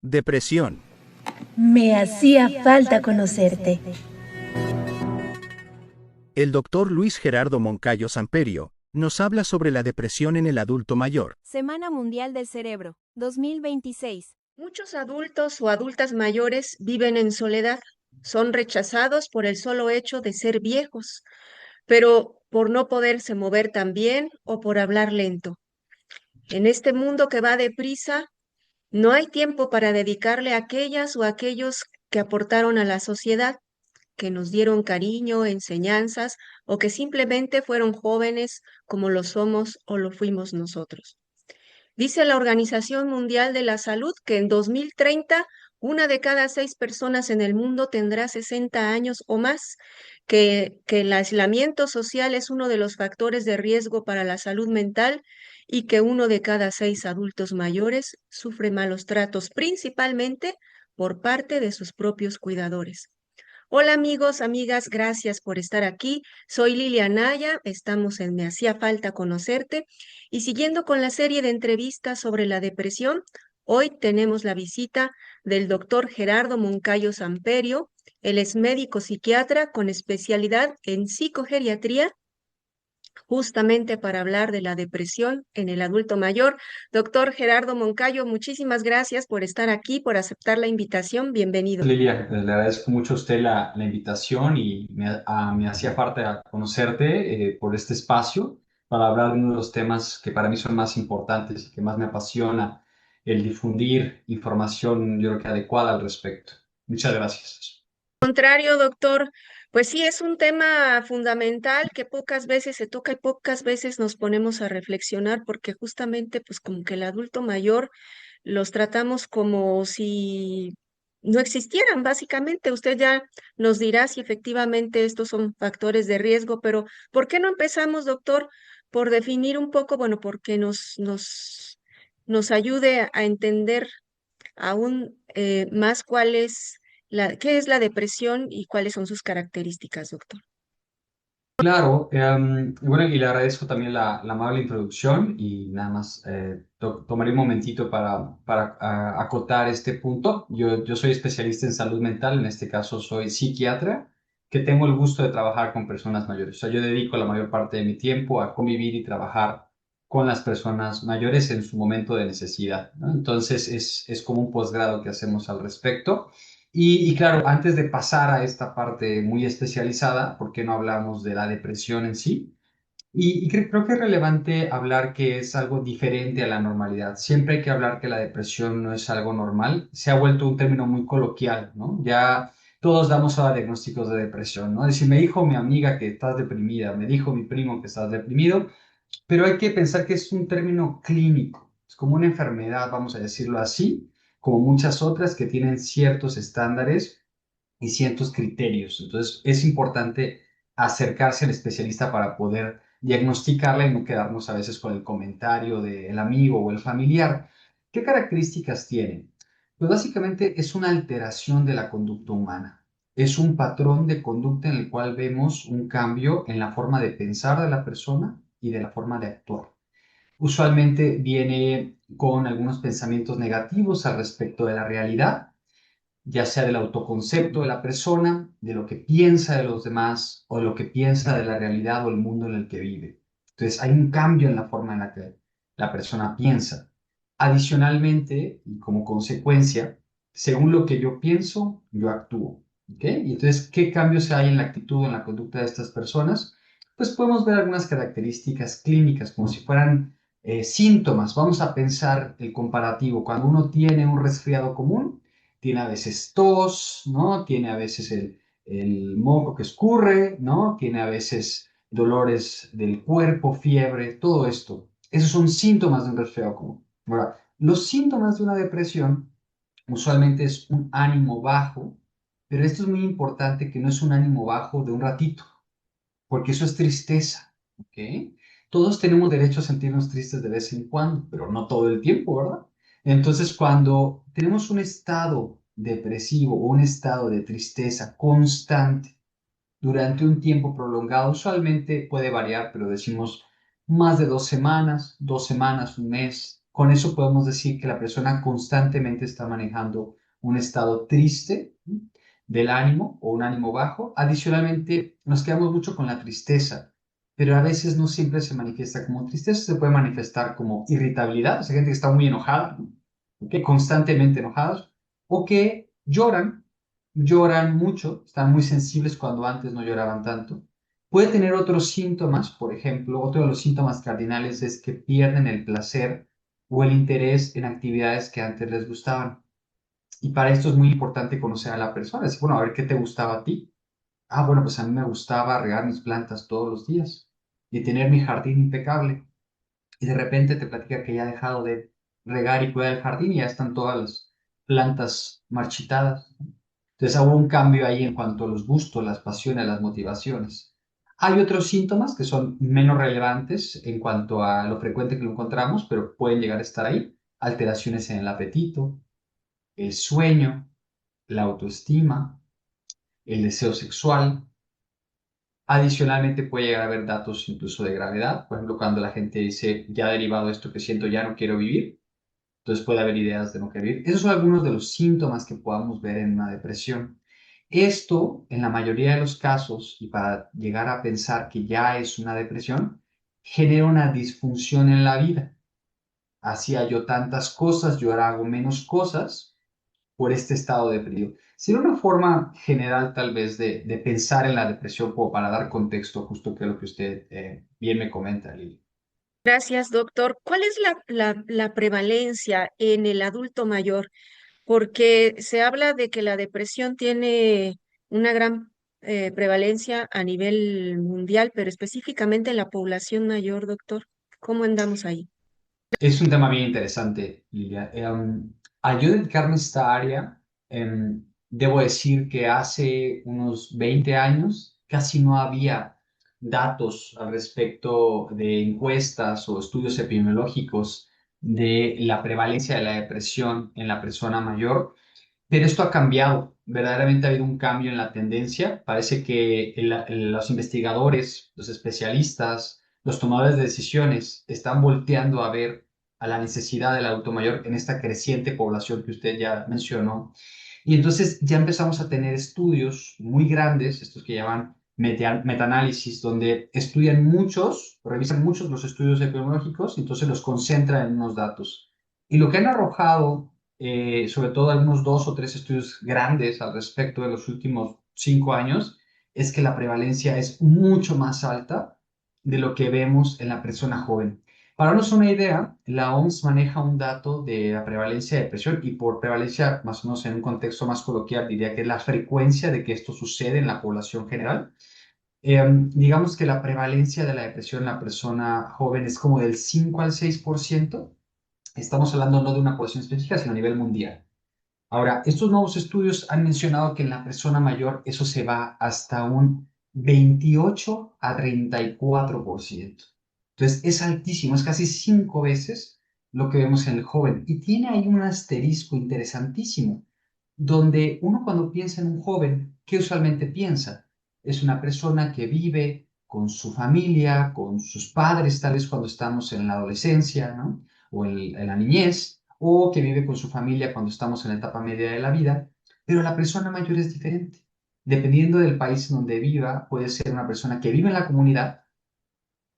Depresión. Me hacía falta conocerte. El doctor Luis Gerardo Moncayo Samperio nos habla sobre la depresión en el adulto mayor. Semana Mundial del Cerebro, 2026. Muchos adultos o adultas mayores viven en soledad, son rechazados por el solo hecho de ser viejos, pero por no poderse mover tan bien o por hablar lento. En este mundo que va deprisa, no hay tiempo para dedicarle a aquellas o aquellos que aportaron a la sociedad, que nos dieron cariño, enseñanzas o que simplemente fueron jóvenes como lo somos o lo fuimos nosotros. Dice la Organización Mundial de la Salud que en 2030 una de cada 6 personas en el mundo tendrá 60 años o más, que el aislamiento social es uno de los factores de riesgo para la salud mental y que uno de cada 6 adultos mayores sufre malos tratos, principalmente por parte de sus propios cuidadores. Hola amigos, amigas, gracias por estar aquí. Soy Lilia Naya, estamos en Me hacía falta conocerte y siguiendo con la serie de entrevistas sobre la depresión, hoy tenemos la visita del doctor Gerardo Moncayo Samperio. Él es médico psiquiatra con especialidad en psicogeriatría, justamente para hablar de la depresión en el adulto mayor. Doctor Gerardo Moncayo, muchísimas gracias por estar aquí, por aceptar la invitación. Bienvenido. Lilia, le agradezco mucho a usted la invitación y me hacía falta conocerte por este espacio para hablar de uno de los temas que para mí son más importantes y que más me apasiona, el difundir información, yo creo que adecuada al respecto. Muchas gracias. Contrario, doctor, pues sí, es un tema fundamental que pocas veces se toca y pocas veces nos ponemos a reflexionar porque justamente pues como que el adulto mayor los tratamos como si no existieran, básicamente. Usted ya nos dirá si efectivamente estos son factores de riesgo, pero ¿por qué no empezamos, doctor, por definir un poco, bueno, porque nos ayude a entender aún más qué es la depresión y cuáles son sus características, doctor? Claro, y bueno, y le agradezco también la amable introducción y nada más tomaré un momentito para acotar este punto. Yo soy especialista en salud mental, en este caso soy psiquiatra, que tengo el gusto de trabajar con personas mayores. O sea, yo dedico la mayor parte de mi tiempo a convivir y trabajar con las personas mayores en su momento de necesidad, ¿no? Entonces es como un posgrado que hacemos al respecto. Y claro, antes de pasar a esta parte muy especializada, ¿por qué no hablamos de la depresión en sí? Creo que es relevante hablar que es algo diferente a la normalidad. Siempre hay que hablar que la depresión no es algo normal. Se ha vuelto un término muy coloquial, ¿no? Ya todos damos ahora diagnósticos de depresión, ¿no? Es decir, me dijo mi amiga que estás deprimida, me dijo mi primo que estás deprimido, pero hay que pensar que es un término clínico. Es como una enfermedad, vamos a decirlo así, como muchas otras que tienen ciertos estándares y ciertos criterios. Entonces, es importante acercarse al especialista para poder diagnosticarla y no quedarnos a veces con el comentario del amigo o el familiar. ¿Qué características tiene? Pues básicamente es una alteración de la conducta humana. Es un patrón de conducta en el cual vemos un cambio en la forma de pensar de la persona y de la forma de actuar. Usualmente viene con algunos pensamientos negativos al respecto de la realidad, ya sea del autoconcepto de la persona, de lo que piensa de los demás o de lo que piensa de la realidad o el mundo en el que vive. Entonces hay un cambio en la forma en la que la persona piensa. Adicionalmente, y como consecuencia, según lo que yo pienso, yo actúo. ¿Ok? Y entonces, ¿qué cambios hay en la actitud o en la conducta de estas personas? Pues podemos ver algunas características clínicas, como si fueran síntomas. Vamos a pensar el comparativo. Cuando uno tiene un resfriado común, tiene a veces tos, ¿no? Tiene a veces el moco que escurre, ¿no? Tiene a veces dolores del cuerpo, fiebre, todo esto. Esos son síntomas de un resfriado común. Ahora, los síntomas de una depresión usualmente es un ánimo bajo, pero esto es muy importante que no es un ánimo bajo de un ratito, porque eso es tristeza, ¿ok? Todos tenemos derecho a sentirnos tristes de vez en cuando, pero no todo el tiempo, ¿verdad? Entonces, cuando tenemos un estado depresivo o un estado de tristeza constante durante un tiempo prolongado, usualmente puede variar, pero decimos más de 2 semanas, 2 semanas, un mes, Con eso podemos decir que la persona constantemente está manejando un estado triste, ¿sí?, del ánimo o un ánimo bajo. Adicionalmente, nos quedamos mucho con la tristeza, pero a veces no siempre se manifiesta como tristeza, se puede manifestar como irritabilidad, o sea, gente que está muy enojada, ¿no?, que constantemente enojados, o que lloran mucho, están muy sensibles cuando antes no lloraban tanto. Puede tener otros síntomas, por ejemplo, otro de los síntomas cardinales es que pierden el placer o el interés en actividades que antes les gustaban. Y para esto es muy importante conocer a la persona. Decir, bueno, a ver qué te gustaba a ti. Ah, bueno, pues a mí me gustaba regar mis plantas todos los días y tener mi jardín impecable. Y de repente te platica que ya ha dejado de regar y cuidar el jardín y ya están todas las plantas marchitadas. Entonces hubo un cambio ahí en cuanto a los gustos, las pasiones, las motivaciones. Hay otros síntomas que son menos relevantes en cuanto a lo frecuente que lo encontramos, pero pueden llegar a estar ahí. Alteraciones en el apetito, el sueño, la autoestima, el deseo sexual. Adicionalmente puede llegar a haber datos incluso de gravedad. Por ejemplo, cuando la gente dice, ya derivado de esto que siento, ya no quiero vivir. Entonces puede haber ideas de no querer vivir. Esos son algunos de los síntomas que podamos ver en una depresión. Esto, en la mayoría de los casos, y para llegar a pensar que ya es una depresión, genera una disfunción en la vida. Hacía yo tantas cosas, yo ahora hago menos cosas por este estado deprimido. Sería una forma general tal vez de pensar en la depresión como para dar contexto justo que es lo que usted bien me comenta, Lili. Gracias, doctor. ¿Cuál es la prevalencia en el adulto mayor? Porque se habla de que la depresión tiene una gran prevalencia a nivel mundial, pero específicamente en la población mayor, doctor. ¿Cómo andamos ahí? Es un tema bien interesante, Lilia. Al yo dedicarme a esta área, debo decir que hace unos 20 años casi no había datos al respecto de encuestas o estudios epidemiológicos de la prevalencia de la depresión en la persona mayor. Pero esto ha cambiado, verdaderamente ha habido un cambio en la tendencia. Parece que los investigadores, los especialistas, los tomadores de decisiones están volteando a ver a la necesidad del adulto mayor en esta creciente población que usted ya mencionó. Y entonces ya empezamos a tener estudios muy grandes, estos que llaman metaanálisis, donde estudian muchos, revisan muchos los estudios epidemiológicos y entonces los concentran en unos datos. Y lo que han arrojado sobre todo algunos 2 o 3 estudios grandes al respecto de los últimos 5 años, es que la prevalencia es mucho más alta de lo que vemos en la persona joven. Para darnos una idea, la OMS maneja un dato de la prevalencia de depresión y por prevalencia, más o menos en un contexto más coloquial, diría que es la frecuencia de que esto sucede en la población general. Digamos que la prevalencia de la depresión en la persona joven es como del 5 al 6%. Estamos hablando no de una población específica, sino a nivel mundial. Ahora, estos nuevos estudios han mencionado que en la persona mayor eso se va hasta un 28 a 34%. Entonces, es altísimo, es casi 5 veces lo que vemos en el joven. Y tiene ahí un asterisco interesantísimo, donde uno cuando piensa en un joven, ¿qué usualmente piensa? Es una persona que vive con su familia, con sus padres, tal vez cuando estamos en la adolescencia, ¿no?, o en la niñez, o que vive con su familia cuando estamos en la etapa media de la vida, pero la persona mayor es diferente. Dependiendo del país en donde viva, puede ser una persona que vive en la comunidad,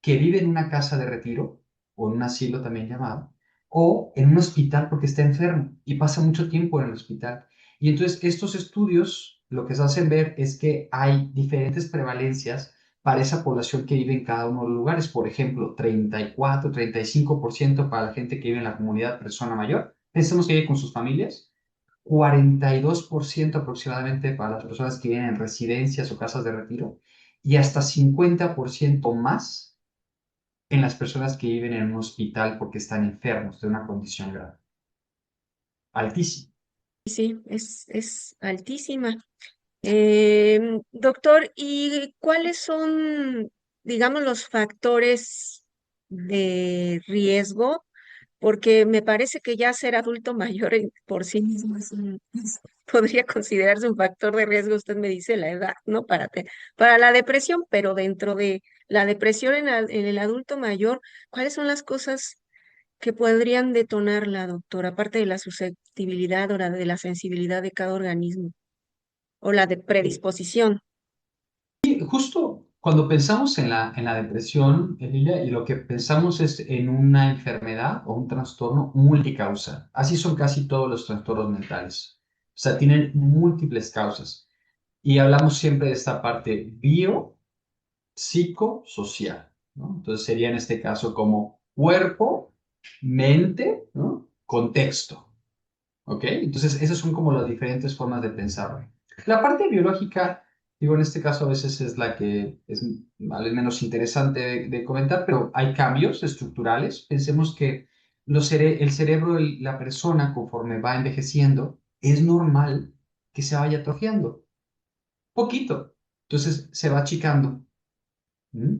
que vive en una casa de retiro, o en un asilo también llamado, o en un hospital porque está enfermo y pasa mucho tiempo en el hospital. Y entonces estos estudios lo que se hacen ver es que hay diferentes prevalencias para esa población que vive en cada uno de los lugares. Por ejemplo, 34, 35% para la gente que vive en la comunidad persona mayor. Pensemos que vive con sus familias. 42% aproximadamente para las personas que viven en residencias o casas de retiro. Y hasta 50% más en las personas que viven en un hospital porque están enfermos de una condición grave. Altísimo. Sí, es altísima. Doctor, ¿y cuáles son, digamos, los factores de riesgo? Porque me parece que ya ser adulto mayor por sí mismo podría considerarse un factor de riesgo. Usted me dice la edad, ¿no? Para la depresión, pero dentro de la depresión en el adulto mayor, ¿cuáles son las cosas que podrían detonarla, doctor, aparte de la susceptibilidad o la de la sensibilidad de cada organismo o la de predisposición? Justo cuando pensamos en la depresión, Emilia, y lo que pensamos es en una enfermedad o un trastorno multicausal. Así son casi todos los trastornos mentales. O sea, tienen múltiples causas. Y hablamos siempre de esta parte psicosocial, ¿no? Entonces sería en este caso como cuerpo, mente, ¿no? Contexto. ¿Ok? Entonces, esas son como las diferentes formas de pensarlo. La parte biológica, digo, en este caso a veces es la que es al menos interesante de comentar, pero hay cambios estructurales. Pensemos que el cerebro de la persona, conforme va envejeciendo, es normal que se vaya atrofiando. Poquito. Entonces, se va achicando.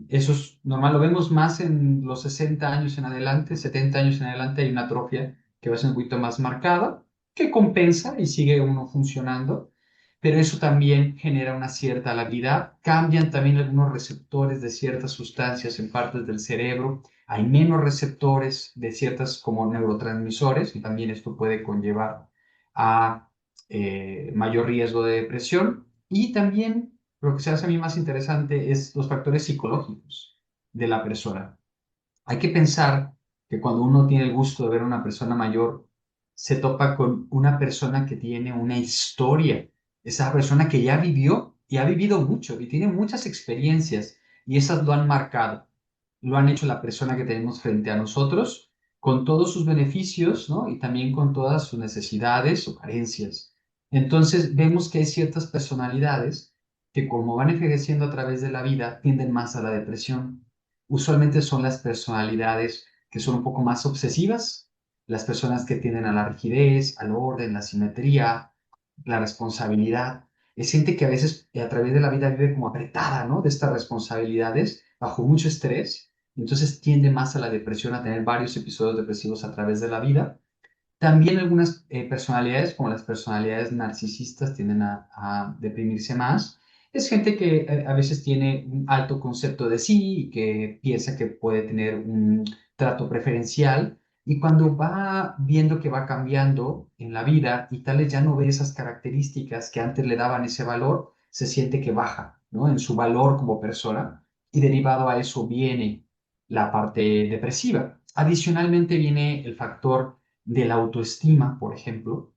Eso es normal, lo vemos más en los 60 años en adelante, 70 años en adelante hay una atrofia que va a ser un poquito más marcada, que compensa y sigue uno funcionando, pero eso también genera una cierta labilidad, cambian también algunos receptores de ciertas sustancias en partes del cerebro, hay menos receptores de ciertas como neurotransmisores y también esto puede conllevar a mayor riesgo de depresión y también lo que se hace a mí más interesante es los factores psicológicos de la persona. Hay que pensar que cuando uno tiene el gusto de ver a una persona mayor, se topa con una persona que tiene una historia, esa persona que ya vivió y ha vivido mucho y tiene muchas experiencias y esas lo han marcado, lo han hecho la persona que tenemos frente a nosotros con todos sus beneficios, ¿no? Y también con todas sus necesidades o carencias. Entonces vemos que hay ciertas personalidades que como van envejeciendo a través de la vida tienden más a la depresión. Usualmente son las personalidades que son un poco más obsesivas, las personas que tienden a la rigidez, al orden, la simetría, la responsabilidad. Es gente que a veces a través de la vida vive como apretada, ¿no? De estas responsabilidades, bajo mucho estrés. Entonces tiende más a la depresión, a tener varios episodios depresivos a través de la vida. También algunas personalidades, como las personalidades narcisistas, tienden a deprimirse más. Es gente que a veces tiene un alto concepto de sí y que piensa que puede tener un trato preferencial y cuando va viendo que va cambiando en la vida y tal vez ya no ve esas características que antes le daban ese valor, se siente que baja, ¿no? En su valor como persona y derivado a eso viene la parte depresiva. Adicionalmente viene el factor de la autoestima, por ejemplo.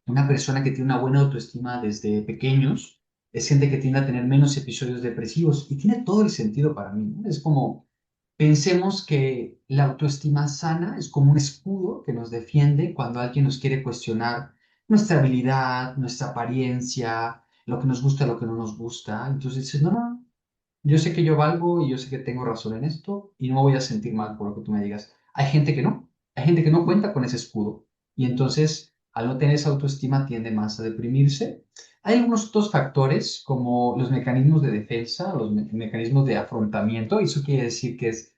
Una persona que tiene una buena autoestima desde pequeños es gente que tiende a tener menos episodios depresivos y tiene todo el sentido para mí, ¿no? Es como, pensemos que la autoestima sana es como un escudo que nos defiende cuando alguien nos quiere cuestionar nuestra habilidad, nuestra apariencia, lo que nos gusta, lo que no nos gusta. Entonces dices, no, no, yo sé que yo valgo y yo sé que tengo razón en esto y no me voy a sentir mal por lo que tú me digas. Hay gente que no cuenta con ese escudo y entonces al no tener esa autoestima tiende más a deprimirse. Hay algunos otros factores como los mecanismos de defensa, los mecanismos de afrontamiento, y eso quiere decir que es,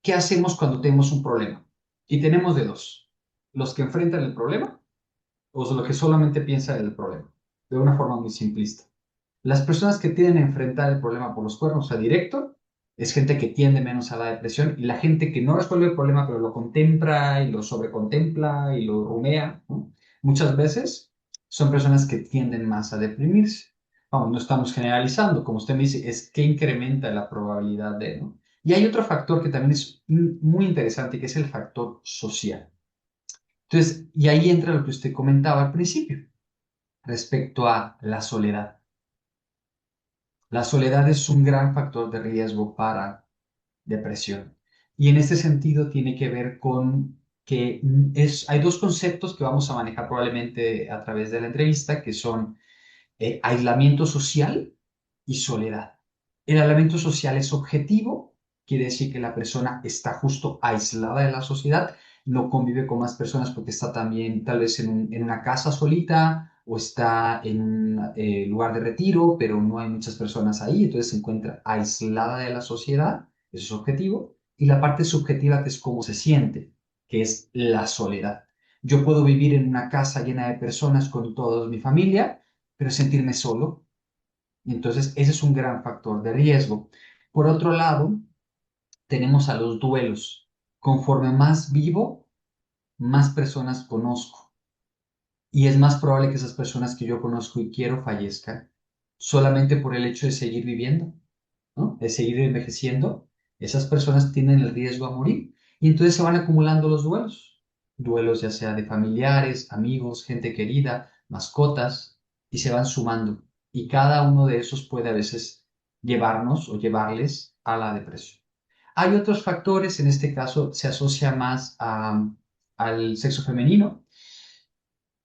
¿qué hacemos cuando tenemos un problema? Y tenemos de dos, los que enfrentan el problema o los que solamente piensan en el problema, de una forma muy simplista. Las personas que tienden a enfrentar el problema por los cuernos a directo es gente que tiende menos a la depresión y la gente que no resuelve el problema pero lo contempla y lo sobrecontempla y lo rumea, ¿no? Muchas veces son personas que tienden más a deprimirse. Vamos, no estamos generalizando, como usted me dice, es que incrementa la probabilidad de, ¿no? Y hay otro factor que también es muy interesante, que es el factor social. Entonces, y ahí entra lo que usted comentaba al principio, respecto a la soledad. La soledad es un gran factor de riesgo para depresión. Y en este sentido tiene que ver con que hay dos conceptos que vamos a manejar probablemente a través de la entrevista, que son aislamiento social y soledad. El aislamiento social es objetivo, quiere decir que la persona está justo aislada de la sociedad, no convive con más personas porque está también tal vez en una casa solita o está en un lugar de retiro, pero no hay muchas personas ahí, entonces se encuentra aislada de la sociedad, eso es objetivo, y la parte subjetiva que es cómo se siente, que es la soledad. Yo puedo vivir en una casa llena de personas con toda mi familia, pero sentirme solo. Y entonces ese es un gran factor de riesgo. Por otro lado, tenemos a los duelos. Conforme más vivo, más personas conozco. Y es más probable que esas personas que yo conozco y quiero fallezcan solamente por el hecho de seguir viviendo, ¿no? De seguir envejeciendo. Esas personas tienen el riesgo a morir. Y entonces se van acumulando los duelos. Duelos ya sea de familiares, amigos, gente querida, mascotas, y se van sumando. Y cada uno de esos puede a veces llevarnos o llevarles a la depresión. Hay otros factores, en este caso se asocia más al sexo femenino,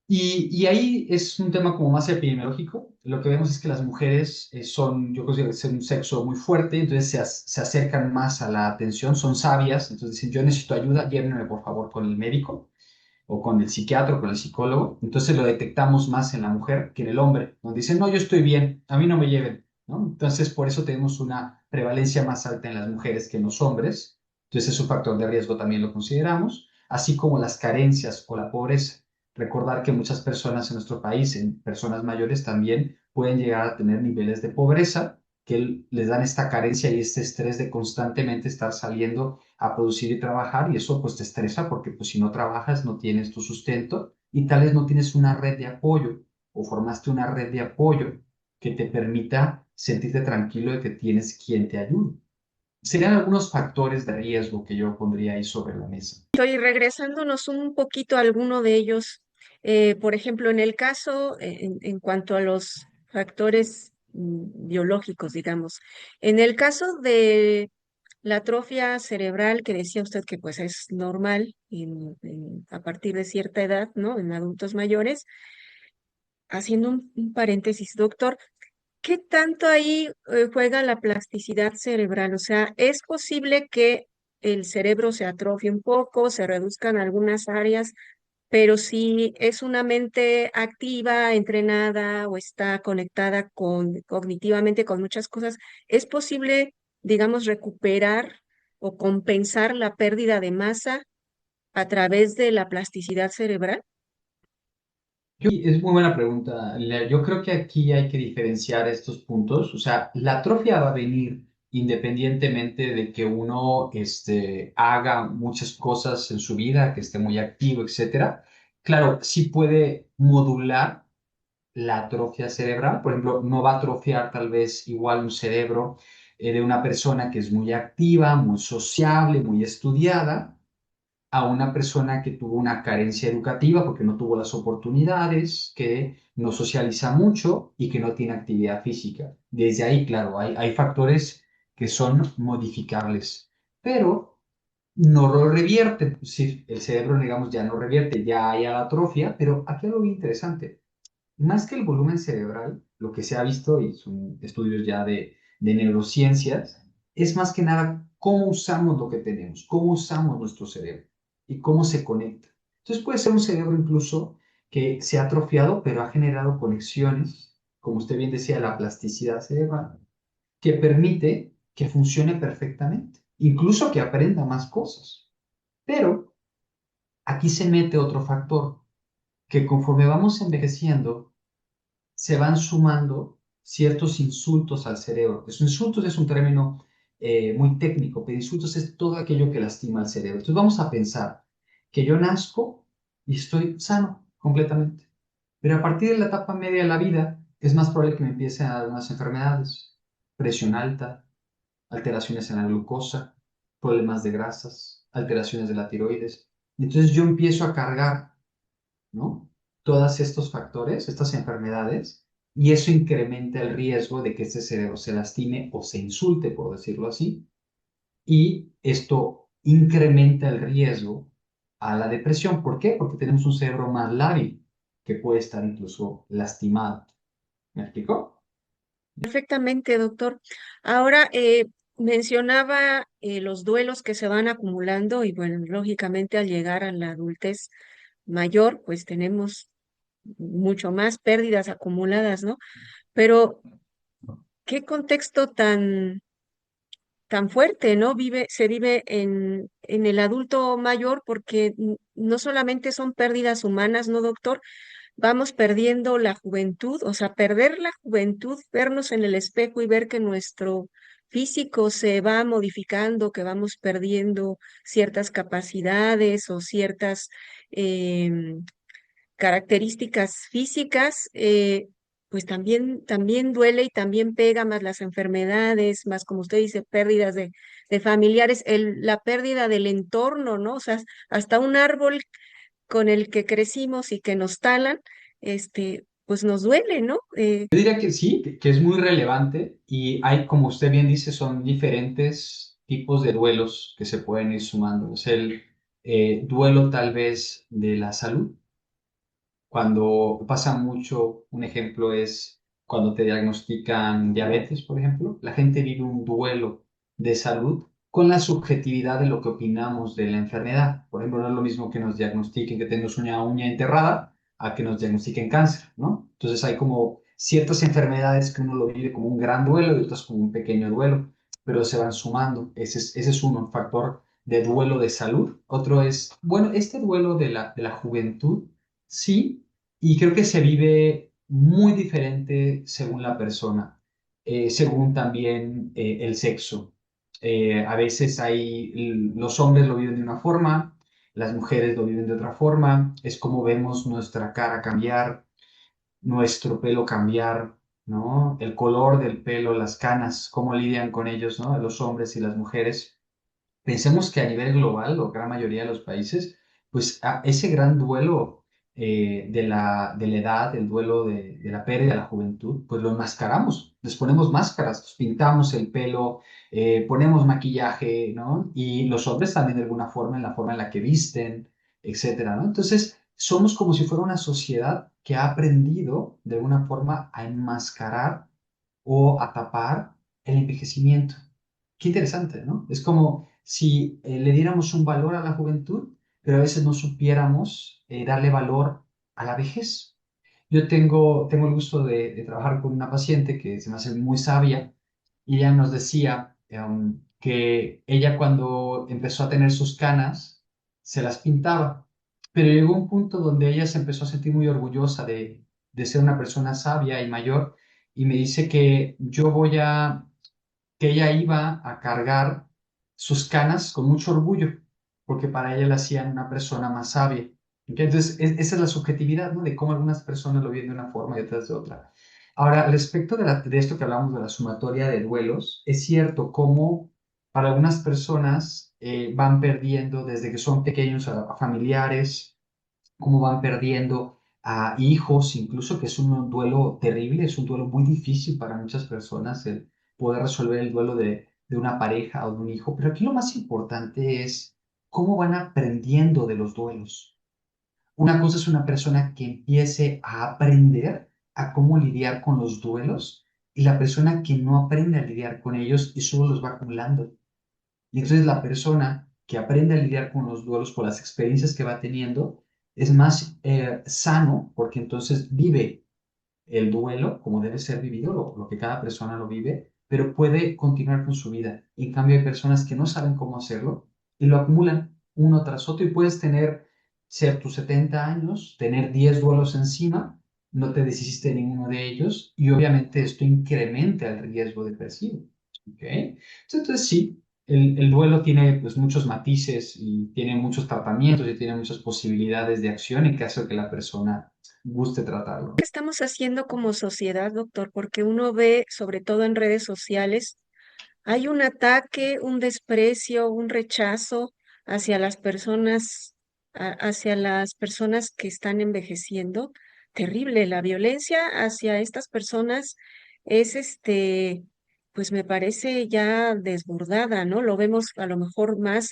y ahí es un tema como más epidemiológico. Lo que vemos es que las mujeres son, yo creo que es un sexo muy fuerte, entonces se acercan más a la atención, son sabias, entonces dicen, yo necesito ayuda, llévenme por favor con el médico o con el psiquiatra o con el psicólogo. Entonces lo detectamos más en la mujer que en el hombre, donde dicen, no, yo estoy bien, a mí no me lleven, ¿no? Entonces por eso tenemos una prevalencia más alta en las mujeres que en los hombres. Entonces es un factor de riesgo, también lo consideramos, así como las carencias o la pobreza. Recordar que muchas personas en nuestro país, en personas mayores, también pueden llegar a tener niveles de pobreza que les dan esta carencia y este estrés de constantemente estar saliendo a producir y trabajar, y eso pues te estresa porque pues si no trabajas no tienes tu sustento y tal vez no tienes una red de apoyo o formaste una red de apoyo que te permita sentirte tranquilo de que tienes quien te ayude. Serían algunos factores de riesgo que yo pondría ahí sobre la mesa. Y regresándonos un poquito a alguno de ellos, por ejemplo, en el caso, en cuanto a los factores biológicos, digamos, en el caso de la atrofia cerebral que decía usted que pues es normal a partir de cierta edad, ¿no? En adultos mayores, haciendo un paréntesis, doctor, ¿qué tanto ahí juega la plasticidad cerebral? O sea, ¿es posible que el cerebro se atrofie un poco, se reduzcan algunas áreas, pero si es una mente activa, entrenada o está conectada cognitivamente con muchas cosas, es posible, digamos, recuperar o compensar la pérdida de masa a través de la plasticidad cerebral? Es muy buena pregunta, Lea. Yo creo que aquí hay que diferenciar estos puntos. O sea, la atrofia va a venir independientemente de que uno haga muchas cosas en su vida, que esté muy activo, etcétera. Claro, sí puede modular la atrofia cerebral. Por ejemplo, no va a atrofiar tal vez igual un cerebro de una persona que es muy activa, muy sociable, muy estudiada, a una persona que tuvo una carencia educativa porque no tuvo las oportunidades, que no socializa mucho y que no tiene actividad física. Desde ahí, claro, hay factores que son modificables, pero no lo revierte. Sí, el cerebro, digamos, ya no revierte, ya hay atrofia, pero aquí hay algo bien interesante. Más que el volumen cerebral, lo que se ha visto, y son estudios ya de neurociencias, es más que nada cómo usamos lo que tenemos, cómo usamos nuestro cerebro y cómo se conecta. Entonces puede ser un cerebro incluso que se ha atrofiado, pero ha generado conexiones, como usted bien decía, la plasticidad cerebral, que permite que funcione perfectamente, incluso que aprenda más cosas. Pero aquí se mete otro factor, que conforme vamos envejeciendo, se van sumando ciertos insultos al cerebro. Los insultos es un término muy técnico, pero insultos es todo aquello que lastima al cerebro. Entonces vamos a pensar que yo nazco y estoy sano completamente, pero a partir de la etapa media de la vida es más probable que me empiecen a dar unas enfermedades, presión alta, alteraciones en la glucosa, problemas de grasas, alteraciones de la tiroides. Entonces yo empiezo a cargar, ¿no? Todos estos factores, estas enfermedades, y eso incrementa el riesgo de que este cerebro se lastime o se insulte, por decirlo así, y esto incrementa el riesgo a la depresión. ¿Por qué? Porque tenemos un cerebro más lábil que puede estar incluso lastimado. ¿Me explicó? Perfectamente, doctor. Ahora, mencionaba los duelos que se van acumulando y bueno, lógicamente al llegar a la adultez mayor, pues tenemos mucho más pérdidas acumuladas, ¿no? Pero, ¿qué contexto tan fuerte, ¿no? Se vive en el adulto mayor porque no solamente son pérdidas humanas, ¿no, doctor? Vamos perdiendo la juventud, o sea, perder la juventud, vernos en el espejo y ver que nuestro físico se va modificando, que vamos perdiendo ciertas capacidades o ciertas em, características físicas, pues también duele y también pega, más las enfermedades, más como usted dice, pérdidas de familiares, la pérdida del entorno, ¿no? O sea, hasta un árbol con el que crecimos y que nos talan, pues nos duele, ¿no? Yo diría que sí, que es muy relevante y hay, como usted bien dice, son diferentes tipos de duelos que se pueden ir sumando. Es el duelo tal vez de la salud, cuando pasa mucho, un ejemplo es cuando te diagnostican diabetes, por ejemplo, la gente vive un duelo de salud con la subjetividad de lo que opinamos de la enfermedad. Por ejemplo, no es lo mismo que nos diagnostiquen que tenemos una uña enterrada a que nos diagnostiquen cáncer, ¿no? Entonces hay como ciertas enfermedades que uno lo vive como un gran duelo y otras como un pequeño duelo, pero se van sumando. Ese es uno, un factor de duelo de salud. Otro es, bueno, este duelo de la juventud, sí, y creo que se vive muy diferente según la persona, según también el sexo. A veces los hombres lo viven de una forma, las mujeres lo viven de otra forma, es como vemos nuestra cara cambiar, nuestro pelo cambiar, ¿no? El color del pelo, las canas, cómo lidian con ellos, ¿no? Los hombres y las mujeres. Pensemos que a nivel global, la gran mayoría de los países, pues ese gran duelo de la edad, el duelo de la pérdida de la juventud, pues lo enmascaramos, les ponemos máscaras, nos pintamos el pelo, ponemos maquillaje, ¿no? Y los hombres también de alguna forma, en la forma en la que visten, etcétera, ¿no? Entonces, somos como si fuera una sociedad que ha aprendido de alguna forma a enmascarar o a tapar el envejecimiento. Qué interesante, ¿no? Es como si le diéramos un valor a la juventud, pero a veces no supiéramos darle valor a la vejez. Yo tengo el gusto de trabajar con una paciente que se me hace muy sabia y ella nos decía que ella cuando empezó a tener sus canas se las pintaba, pero llegó un punto donde ella se empezó a sentir muy orgullosa de ser una persona sabia y mayor y me dice que ella iba a cargar sus canas con mucho orgullo, porque para ella la hacían una persona más sabia. ¿Ok? Entonces, esa es la subjetividad, ¿no? De cómo algunas personas lo viven de una forma y otras de otra. Ahora, al respecto de esto que hablamos de la sumatoria de duelos, es cierto cómo para algunas personas van perdiendo desde que son pequeños a familiares, cómo van perdiendo a hijos, incluso que es un duelo terrible, es un duelo muy difícil para muchas personas el poder resolver el duelo de una pareja o de un hijo. Pero aquí lo más importante es cómo van aprendiendo de los duelos. Una cosa es una persona que empiece a aprender a cómo lidiar con los duelos y la persona que no aprende a lidiar con ellos y solo los va acumulando. Y entonces la persona que aprende a lidiar con los duelos por las experiencias que va teniendo es más sano porque entonces vive el duelo como debe ser vivido, lo que cada persona lo vive, pero puede continuar con su vida. Y en cambio hay personas que no saben cómo hacerlo y lo acumulan uno tras otro y puedes ser tus 70 años, tener 10 duelos encima, no te deshiciste de ninguno de ellos y obviamente esto incrementa el riesgo depresivo. ¿Ok? Entonces sí, el duelo tiene pues muchos matices y tiene muchos tratamientos y tiene muchas posibilidades de acción en caso de que la persona guste tratarlo. ¿Qué estamos haciendo como sociedad, doctor? Porque uno ve, sobre todo en redes sociales, hay un ataque, un desprecio, un rechazo hacia las personas, hacia las personas que están envejeciendo. Terrible. La violencia hacia estas personas es pues me parece ya desbordada, ¿no? Lo vemos a lo mejor más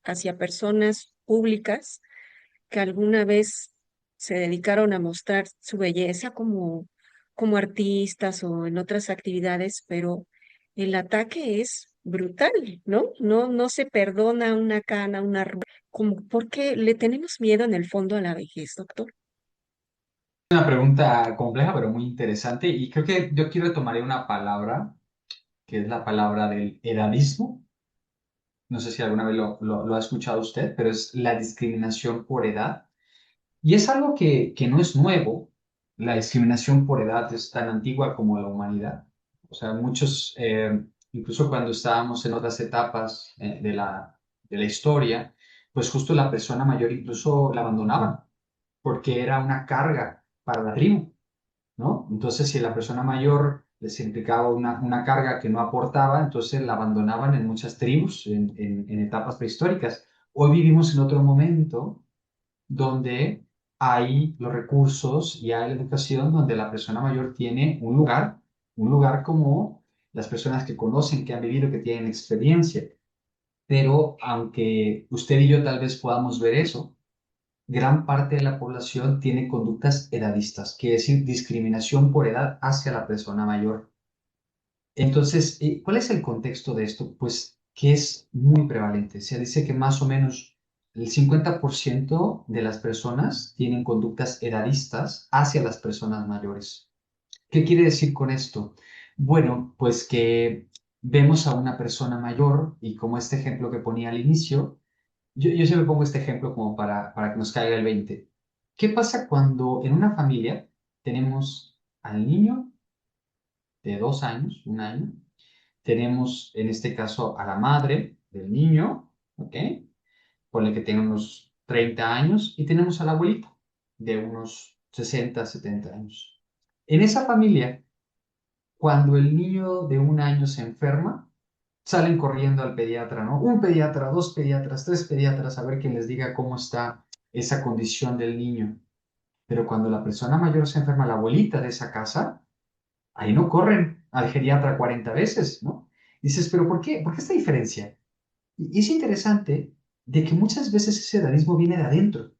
hacia personas públicas que alguna vez se dedicaron a mostrar su belleza como artistas o en otras actividades, pero el ataque es brutal, ¿no? No se perdona una cana, una arruga, como porque le tenemos miedo en el fondo a la vejez, doctor. Una pregunta compleja, pero muy interesante. Y creo que yo aquí retomaré una palabra, que es la palabra del edadismo. No sé si alguna vez lo ha escuchado usted, pero es la discriminación por edad. Y es algo que no es nuevo. La discriminación por edad es tan antigua como la humanidad. O sea, muchos incluso cuando estábamos en otras etapas de la historia, pues justo la persona mayor incluso la abandonaban porque era una carga para la tribu, ¿no? Entonces, si la persona mayor les implicaba una carga que no aportaba, entonces la abandonaban en muchas tribus, en etapas prehistóricas. Hoy vivimos en otro momento donde hay los recursos y hay la educación donde la persona mayor tiene un lugar como las personas que conocen, que han vivido, que tienen experiencia. Pero aunque usted y yo tal vez podamos ver eso, gran parte de la población tiene conductas edadistas, quiere decir discriminación por edad hacia la persona mayor. Entonces, ¿cuál es el contexto de esto? Pues que es muy prevalente. Se dice que más o menos el 50% de las personas tienen conductas edadistas hacia las personas mayores. ¿Qué quiere decir con esto? Bueno, pues que vemos a una persona mayor y como este ejemplo que ponía al inicio, yo siempre pongo este ejemplo como para que nos caiga el 20. ¿Qué pasa cuando en una familia tenemos al niño de 2 años, un año, tenemos en este caso a la madre del niño, ¿ok? Ponle que tiene unos 30 años y tenemos a la abuelita de unos 60, 70 años. En esa familia, cuando el niño de un año se enferma, salen corriendo al pediatra, ¿no? Un pediatra, dos pediatras, tres pediatras, a ver quién les diga cómo está esa condición del niño. Pero cuando la persona mayor se enferma, la abuelita de esa casa, ahí no corren al geriatra 40 veces, ¿no? Dices, pero ¿por qué? ¿Por qué esta diferencia? Y es interesante de que muchas veces ese edadismo viene de adentro.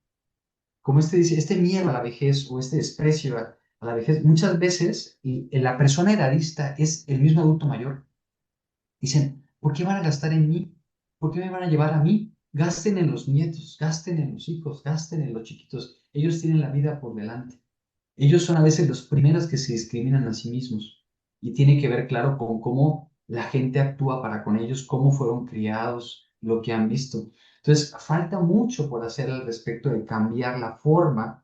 Como este dice, este miedo a la vejez o este desprecio a la vejez, muchas veces la persona edadista es el mismo adulto mayor. Dicen, ¿por qué van a gastar en mí? ¿Por qué me van a llevar a mí? Gasten en los nietos, gasten en los hijos, gasten en los chiquitos. Ellos tienen la vida por delante. Ellos son a veces los primeros que se discriminan a sí mismos. Y tiene que ver, claro, con cómo la gente actúa para con ellos, cómo fueron criados, lo que han visto. Entonces, falta mucho por hacer al respecto de cambiar la forma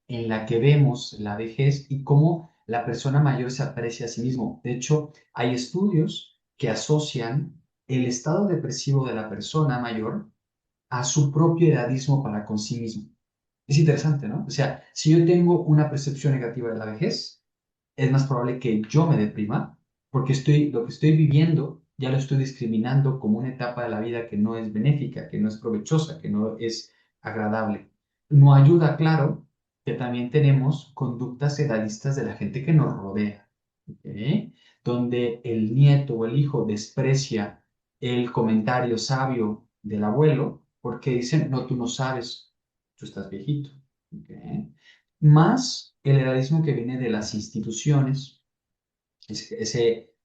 en la que vemos la vejez y cómo la persona mayor se aprecia a sí mismo. De hecho, hay estudios que asocian el estado depresivo de la persona mayor a su propio edadismo para con sí mismo. Es interesante, ¿no? O sea, si yo tengo una percepción negativa de la vejez, es más probable que yo me deprima porque lo que estoy viviendo ya lo estoy discriminando como una etapa de la vida que no es benéfica, que no es provechosa, que no es agradable. No ayuda, claro, que también tenemos conductas edadistas de la gente que nos rodea, ¿ok? Donde el nieto o el hijo desprecia el comentario sabio del abuelo porque dicen, no, tú no sabes, tú estás viejito, ¿ok? Más el edadismo que viene de las instituciones,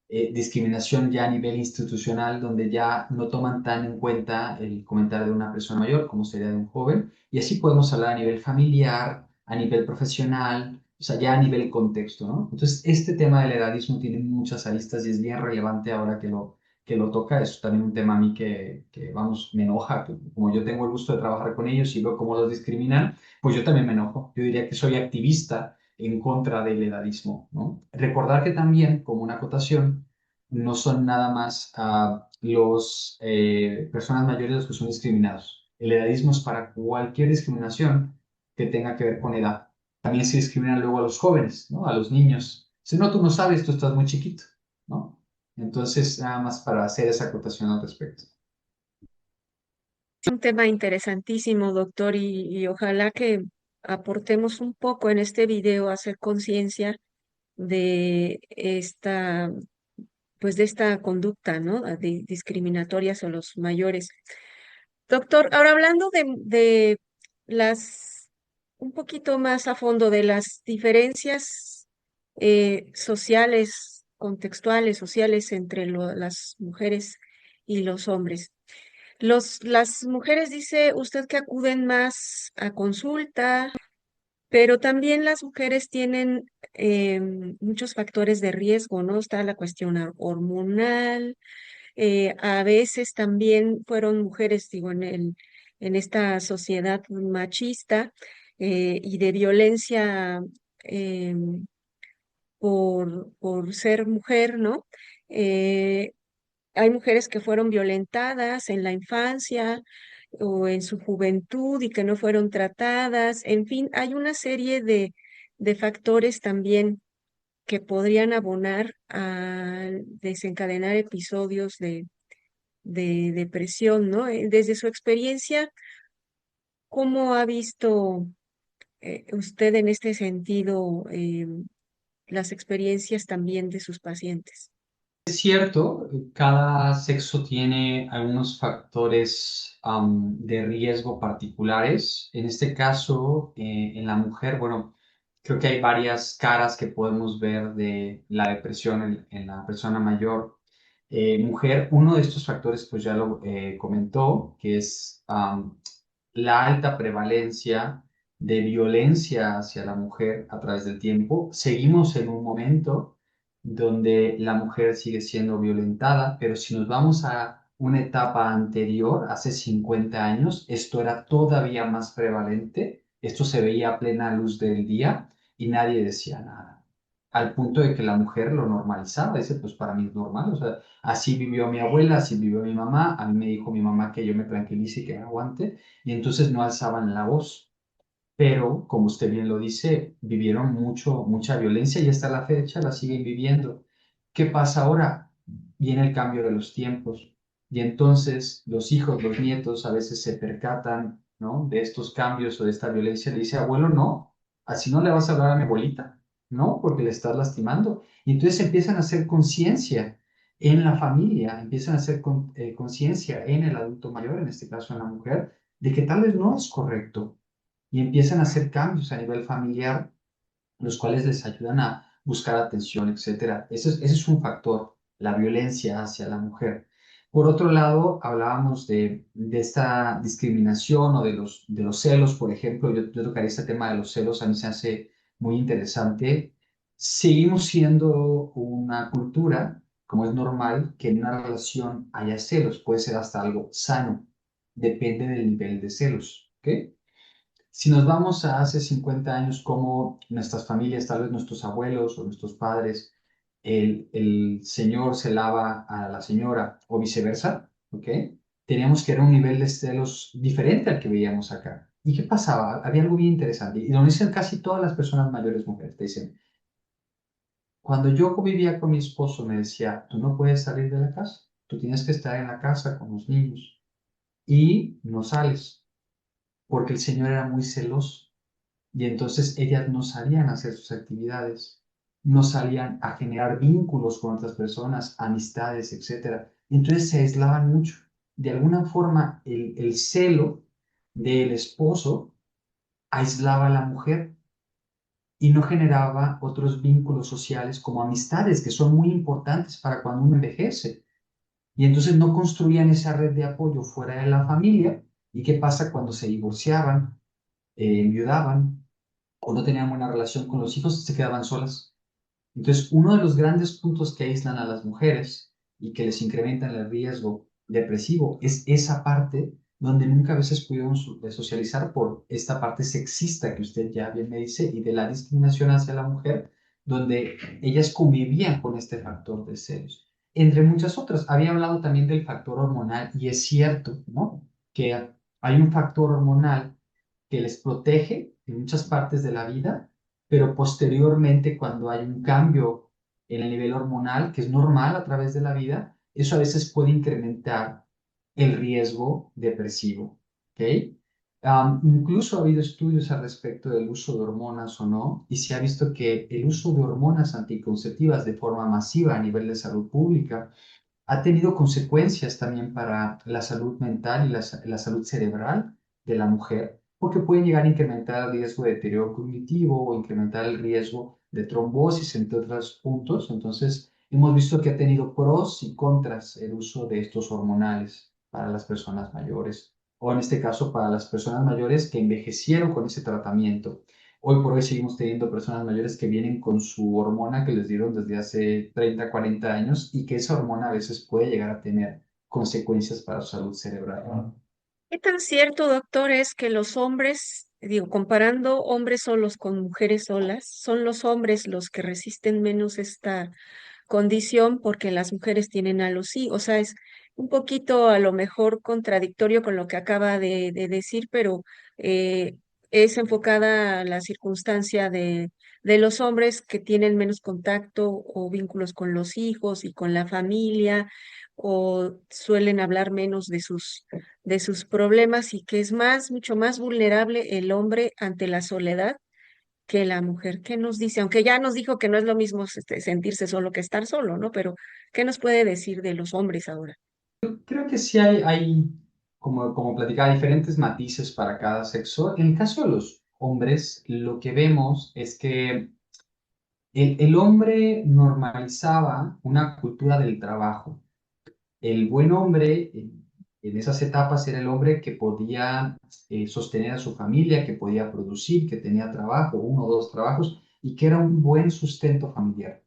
discriminación ya a nivel institucional, donde ya no toman tan en cuenta el comentario de una persona mayor como sería de un joven, y así podemos hablar a nivel familiar, a nivel profesional, o sea, ya a nivel contexto, ¿no? Entonces, este tema del edadismo tiene muchas aristas y es bien relevante ahora que lo toca. Es también un tema a mí vamos, me enoja, que como yo tengo el gusto de trabajar con ellos y veo cómo los discriminan, pues yo también me enojo. Yo diría que soy activista en contra del edadismo, ¿no? Recordar que también, como una acotación, no son nada más los personas mayores los que son discriminados. El edadismo es para cualquier discriminación que tenga que ver con edad. También se discrimina luego a los jóvenes, ¿no? A los niños. Si no, tú no sabes, tú estás muy chiquito, ¿no? Entonces, nada más para hacer esa acotación al respecto. Es un tema interesantísimo, doctor, y ojalá que aportemos un poco en este video a hacer conciencia de esta, pues de esta conducta, ¿no? Discriminatoria hacia los mayores. Doctor, ahora hablando de las, un poquito más a fondo de las diferencias sociales, contextuales, sociales entre las mujeres y los hombres. Las mujeres, dice usted que acuden más a consulta, pero también las mujeres tienen muchos factores de riesgo, ¿no? Está la cuestión hormonal, a veces también fueron mujeres, digo, en esta sociedad machista y de violencia em, por ser mujer, ¿no? hay mujeres que fueron violentadas en la infancia o en su juventud y que no fueron tratadas. En fin, hay una serie de factores también que podrían abonar a desencadenar episodios de depresión, ¿no? Desde su experiencia, ¿cómo ha visto usted en este sentido las experiencias también de sus pacientes? Es cierto, cada sexo tiene algunos factores de riesgo particulares. En este caso, en la mujer, bueno, creo que hay varias caras que podemos ver de la depresión en la persona mayor. Mujer, uno de estos factores, pues ya lo comentó, que es la alta prevalencia de violencia hacia la mujer a través del tiempo. Seguimos en un momento donde la mujer sigue siendo violentada, pero si nos vamos a una etapa anterior, hace 50 años, esto era todavía más prevalente, esto se veía a plena luz del día y nadie decía nada. Al punto de que la mujer lo normalizaba, dice, pues para mí es normal, o sea, así vivió mi abuela, así vivió mi mamá, a mí me dijo mi mamá que yo me tranquilice y que me aguante, y entonces no alzaban la voz. Pero, como usted bien lo dice, vivieron mucha violencia y hasta la fecha la siguen viviendo. ¿Qué pasa ahora? Viene el cambio de los tiempos y entonces los hijos, los nietos a veces se percatan, ¿no?, de estos cambios o de esta violencia. Le dice, abuelo, no, así no le vas a hablar a mi abuelita, ¿no? Porque le estás lastimando. Y entonces empiezan a hacer conciencia en la familia, empiezan a hacer conciencia en el adulto mayor, en este caso en la mujer, de que tal vez no es correcto y empiezan a hacer cambios a nivel familiar, los cuales les ayudan a buscar atención, etcétera. Ese es un factor, la violencia hacia la mujer. Por otro lado, hablábamos de esta discriminación o de los celos, por ejemplo. Yo tocaría este tema de los celos, a mí se hace muy interesante. Seguimos siendo una cultura, como es normal, que en una relación haya celos. Puede ser hasta algo sano, depende del nivel de celos, ¿ok? Si nos vamos a hace 50 años, como nuestras familias, tal vez nuestros abuelos o nuestros padres, el señor se lava a la señora o viceversa, ¿ok? Teníamos que era un nivel de celos diferente al que veíamos acá. ¿Y qué pasaba? Había algo bien interesante, y lo dicen casi todas las personas mayores mujeres, te dicen, cuando yo vivía con mi esposo me decía, tú no puedes salir de la casa, tú tienes que estar en la casa con los niños y no sales, porque el señor era muy celoso. Y entonces ellas no salían a hacer sus actividades, no salían a generar vínculos con otras personas, amistades, etcétera. Entonces se aislaban mucho. De alguna forma, el celo del esposo aislaba a la mujer y no generaba otros vínculos sociales como amistades, que son muy importantes para cuando uno envejece. Y entonces no construían esa red de apoyo fuera de la familia. ¿Y qué pasa cuando se divorciaban, enviudaban o no tenían buena relación con los hijos? Se quedaban solas. Entonces, uno de los grandes puntos que aíslan a las mujeres y que les incrementan el riesgo depresivo es esa parte donde nunca a veces pudieron socializar por esta parte sexista que usted ya bien me dice y de la discriminación hacia la mujer, donde ellas convivían con este factor de celos. Entre muchas otras, había hablado también del factor hormonal y es cierto, ¿no?, que hay un factor hormonal que les protege en muchas partes de la vida, pero posteriormente cuando hay un cambio en el nivel hormonal, que es normal a través de la vida, eso a veces puede incrementar el riesgo depresivo, ¿ok? Incluso ha habido estudios al respecto del uso de hormonas o no, y se ha visto que el uso de hormonas anticonceptivas de forma masiva a nivel de salud pública ha tenido consecuencias también para la salud mental y la salud cerebral de la mujer, porque pueden llegar a incrementar el riesgo de deterioro cognitivo o incrementar el riesgo de trombosis, entre otros puntos. Entonces, hemos visto que ha tenido pros y contras el uso de estos hormonales para las personas mayores, o en este caso para las personas mayores que envejecieron con ese tratamiento. Hoy por hoy seguimos teniendo personas mayores que vienen con su hormona que les dieron desde hace 30, 40 años y que esa hormona a veces puede llegar a tener consecuencias para su salud cerebral. ¿Qué tan cierto, doctor, es que los hombres, digo, comparando hombres solos con mujeres solas, son los hombres los que resisten menos esta condición porque las mujeres tienen a los hijos. O sea, es un poquito a lo mejor contradictorio con lo que acaba de decir, pero eh, es enfocada a la circunstancia de los hombres que tienen menos contacto o vínculos con los hijos y con la familia, o suelen hablar menos de sus problemas y que es mucho más vulnerable el hombre ante la soledad que la mujer. ¿Qué nos dice? Aunque ya nos dijo que no es lo mismo sentirse solo que estar solo, ¿no? Pero, ¿qué nos puede decir de los hombres ahora? Creo que sí hay como platicaba, diferentes matices para cada sexo. En el caso de los hombres, lo que vemos es que el hombre normalizaba una cultura del trabajo. El buen hombre en esas etapas era el hombre que podía sostener a su familia, que podía producir, que tenía trabajo, uno o dos trabajos, y que era un buen sustento familiar.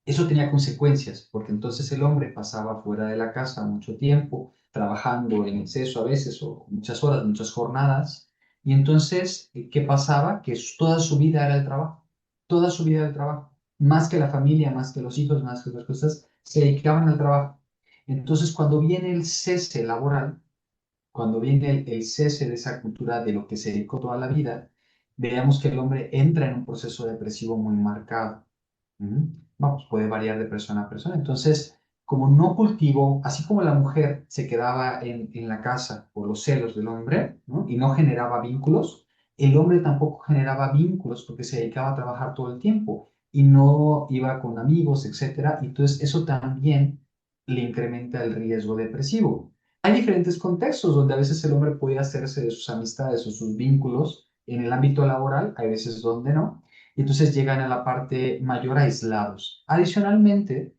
Eso tenía consecuencias, porque entonces el hombre pasaba fuera de la casa mucho tiempo, trabajando en exceso a veces, o muchas horas, muchas jornadas, y entonces, ¿qué pasaba? Que toda su vida era el trabajo, toda su vida era el trabajo, más que la familia, más que los hijos, más que otras cosas, se dedicaban al trabajo. Entonces, cuando viene el cese laboral, cuando viene el cese de esa cultura de lo que se dedicó toda la vida, veamos que el hombre entra en un proceso depresivo muy marcado. Ujú. Vamos, puede variar de persona a persona. Entonces, como no cultivó, así como la mujer se quedaba en la casa por los celos del hombre, ¿no? Y no generaba vínculos, el hombre tampoco generaba vínculos porque se dedicaba a trabajar todo el tiempo y no iba con amigos, etcétera. Y entonces, eso también le incrementa el riesgo depresivo. Hay diferentes contextos donde a veces el hombre puede hacerse de sus amistades o sus vínculos en el ámbito laboral, hay veces donde no, y entonces llegan a la parte mayor aislados. Adicionalmente,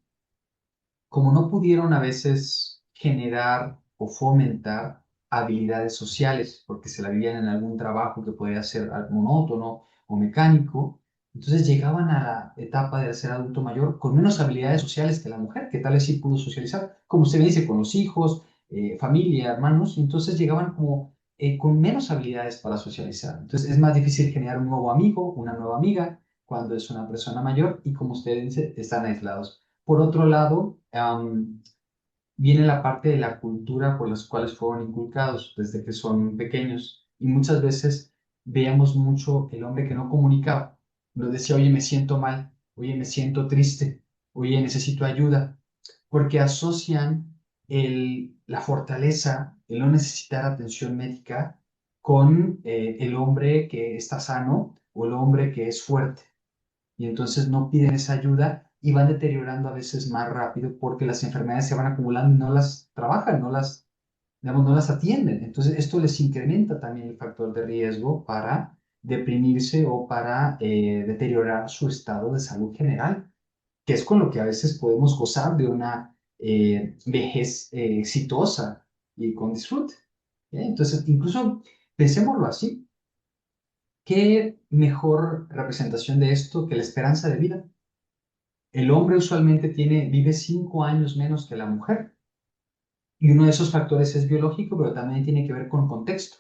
como no pudieron a veces generar o fomentar habilidades sociales, porque se la vivían en algún trabajo que podía ser monótono o mecánico, entonces llegaban a la etapa de ser adulto mayor con menos habilidades sociales que la mujer, que tal vez sí pudo socializar, como usted me dice, con los hijos, familia, hermanos, y entonces llegaban como con menos habilidades para socializar. Entonces es más difícil generar un nuevo amigo, una nueva amiga, cuando es una persona mayor y como usted dice, están aislados. Por otro lado, viene la parte de la cultura por las cuales fueron inculcados desde que son pequeños. Y muchas veces veíamos mucho el hombre que no comunicaba. Nos decía, oye, me siento mal, oye, me siento triste, oye, necesito ayuda, porque asocian la fortaleza, el no necesitar atención médica con el hombre que está sano o el hombre que es fuerte y entonces no piden esa ayuda y van deteriorando a veces más rápido porque las enfermedades se van acumulando y no las trabajan, digamos, no las atienden. Entonces esto les incrementa también el factor de riesgo para deprimirse o para deteriorar su estado de salud general, que es con lo que a veces podemos gozar de una vejez exitosa y con disfrute. Entonces, incluso pensémoslo así. ¿Qué mejor representación de esto que la esperanza de vida? El hombre usualmente vive 5 años menos que la mujer. Y uno de esos factores es biológico, pero también tiene que ver con contexto.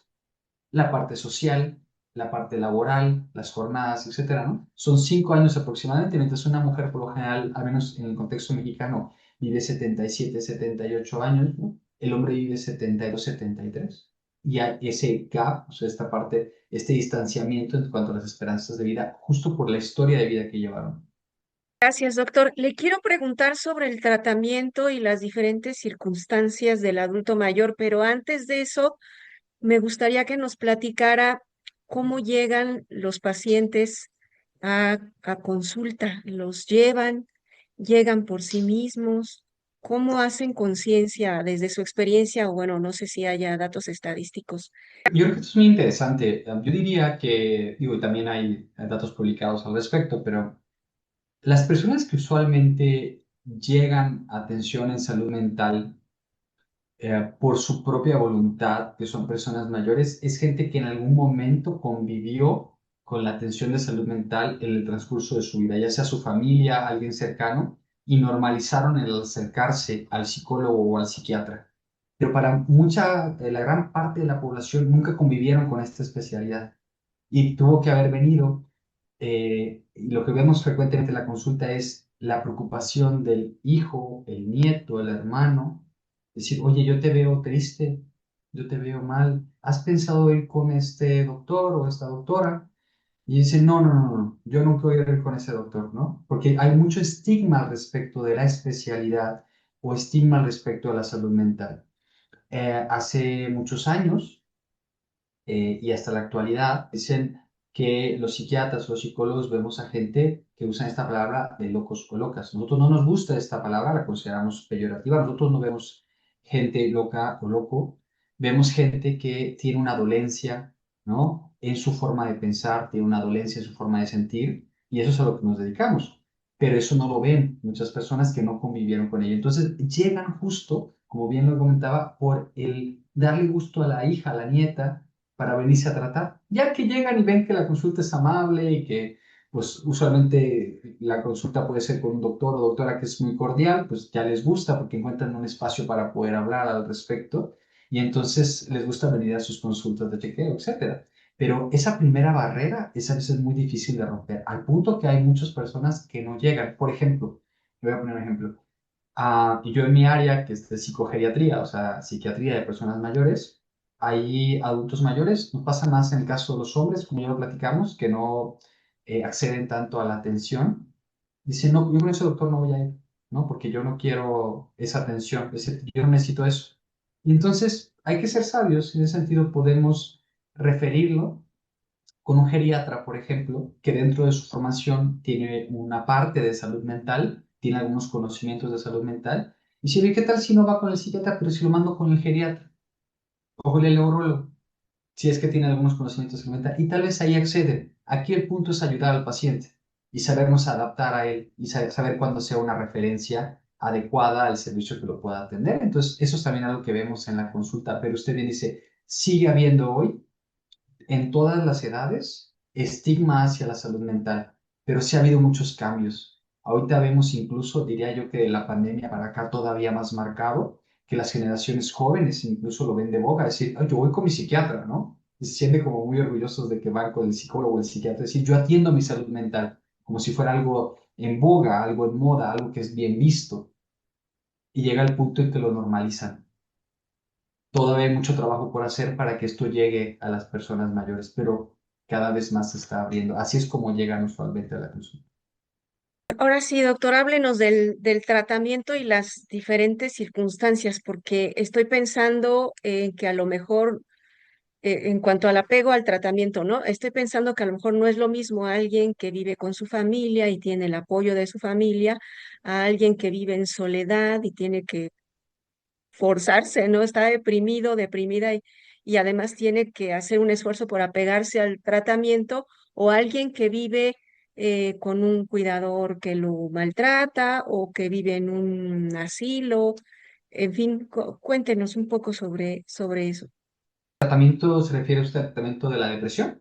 La parte social, la parte laboral, las jornadas, etcétera, ¿no? Son 5 años aproximadamente, mientras una mujer, por lo general, al menos en el contexto mexicano, vive 77, 78 años, ¿no? El hombre vive 72, 73. Y hay ese gap, o sea, esta parte, este distanciamiento en cuanto a las esperanzas de vida, justo por la historia de vida que llevaron. Gracias, doctor. Le quiero preguntar sobre el tratamiento y las diferentes circunstancias del adulto mayor, pero antes de eso, me gustaría que nos platicara cómo llegan los pacientes a consulta. ¿Los llegan por sí mismos? ¿Cómo hacen conciencia desde su experiencia? O bueno, no sé si haya datos estadísticos. Yo creo que esto es muy interesante. Yo diría que, digo, y también hay datos publicados al respecto, pero las personas que usualmente llegan a atención en salud mental por su propia voluntad, que son personas mayores, es gente que en algún momento convivió con la atención de salud mental en el transcurso de su vida, ya sea su familia, alguien cercano, y normalizaron el acercarse al psicólogo o al psiquiatra. Pero para la gran parte de la población nunca convivieron con esta especialidad y tuvo que haber venido. Y lo que vemos frecuentemente en la consulta es la preocupación del hijo, el nieto, el hermano, decir, oye, yo te veo triste, yo te veo mal, ¿has pensado ir con este doctor o esta doctora? Y dicen, no, no, no, no, yo nunca voy a ir con ese doctor, ¿no? Porque hay mucho estigma al respecto de la especialidad o estigma al respecto de la salud mental. Hace muchos años y hasta la actualidad dicen que los psiquiatras o los psicólogos vemos a gente que usa esta palabra de locos o locas. Nosotros no nos gusta esta palabra, la consideramos peyorativa. Nosotros no vemos gente loca o loco, vemos gente que tiene una dolencia, ¿no? En su forma de pensar, tiene una dolencia en su forma de sentir, y eso es a lo que nos dedicamos. Pero eso no lo ven muchas personas que no convivieron con ello. Entonces llegan justo, como bien lo comentaba, por el darle gusto a la hija, a la nieta, para venirse a tratar. Ya que llegan y ven que la consulta es amable y que, pues, usualmente la consulta puede ser con un doctor o doctora que es muy cordial, pues ya les gusta porque encuentran un espacio para poder hablar al respecto y entonces les gusta venir a sus consultas de chequeo, etcétera. Pero esa primera barrera es a veces muy difícil de romper, al punto que hay muchas personas que no llegan. Por ejemplo, le voy a poner un ejemplo. Y yo en mi área, que es de psicogeriatría, o sea, psiquiatría de personas mayores, hay adultos mayores, no pasa más en el caso de los hombres, como ya lo platicamos, que no acceden tanto a la atención. Dicen, no, yo con ese doctor no voy a ir, ¿no? Porque yo no quiero esa atención, yo no necesito eso. Y entonces hay que ser sabios, en ese sentido podemos referirlo con un geriatra, por ejemplo, que dentro de su formación tiene una parte de salud mental, tiene algunos conocimientos de salud mental, y si ve, ¿qué tal si no va con el psiquiatra, pero si lo mando con el geriatra o con el neurólogo? Si es que tiene algunos conocimientos de salud mental, y tal vez ahí accede. Aquí el punto es ayudar al paciente y sabernos adaptar a él y saber cuándo sea una referencia adecuada al servicio que lo pueda atender. Entonces, eso es también algo que vemos en la consulta, pero usted bien dice, sigue habiendo hoy en todas las edades estigma hacia la salud mental, pero sí ha habido muchos cambios. Ahorita vemos incluso, diría yo que de la pandemia para acá todavía más marcado, que las generaciones jóvenes incluso lo ven de boca, decir, "Ay, yo voy con mi psiquiatra, ¿no? Y se sienten como muy orgullosos de que van con el psicólogo o el psiquiatra, decir, yo atiendo mi salud mental, como si fuera algo en boga, algo en moda, algo que es bien visto, y llega el punto en que lo normalizan. Todavía hay mucho trabajo por hacer para que esto llegue a las personas mayores, pero cada vez más se está abriendo. Así es como llegan usualmente a la consulta. Ahora sí, doctor, háblenos del tratamiento y las diferentes circunstancias, porque estoy pensando en que a lo mejor, en cuanto al apego al tratamiento, ¿no? Estoy pensando que a lo mejor no es lo mismo alguien que vive con su familia y tiene el apoyo de su familia, a alguien que vive en soledad y tiene que forzarse, ¿no? Está deprimido, deprimida y además tiene que hacer un esfuerzo por apegarse al tratamiento o alguien que vive con un cuidador que lo maltrata o que vive en un asilo. En fin, cuéntenos un poco sobre eso. ¿Tratamiento se refiere usted al tratamiento de la depresión?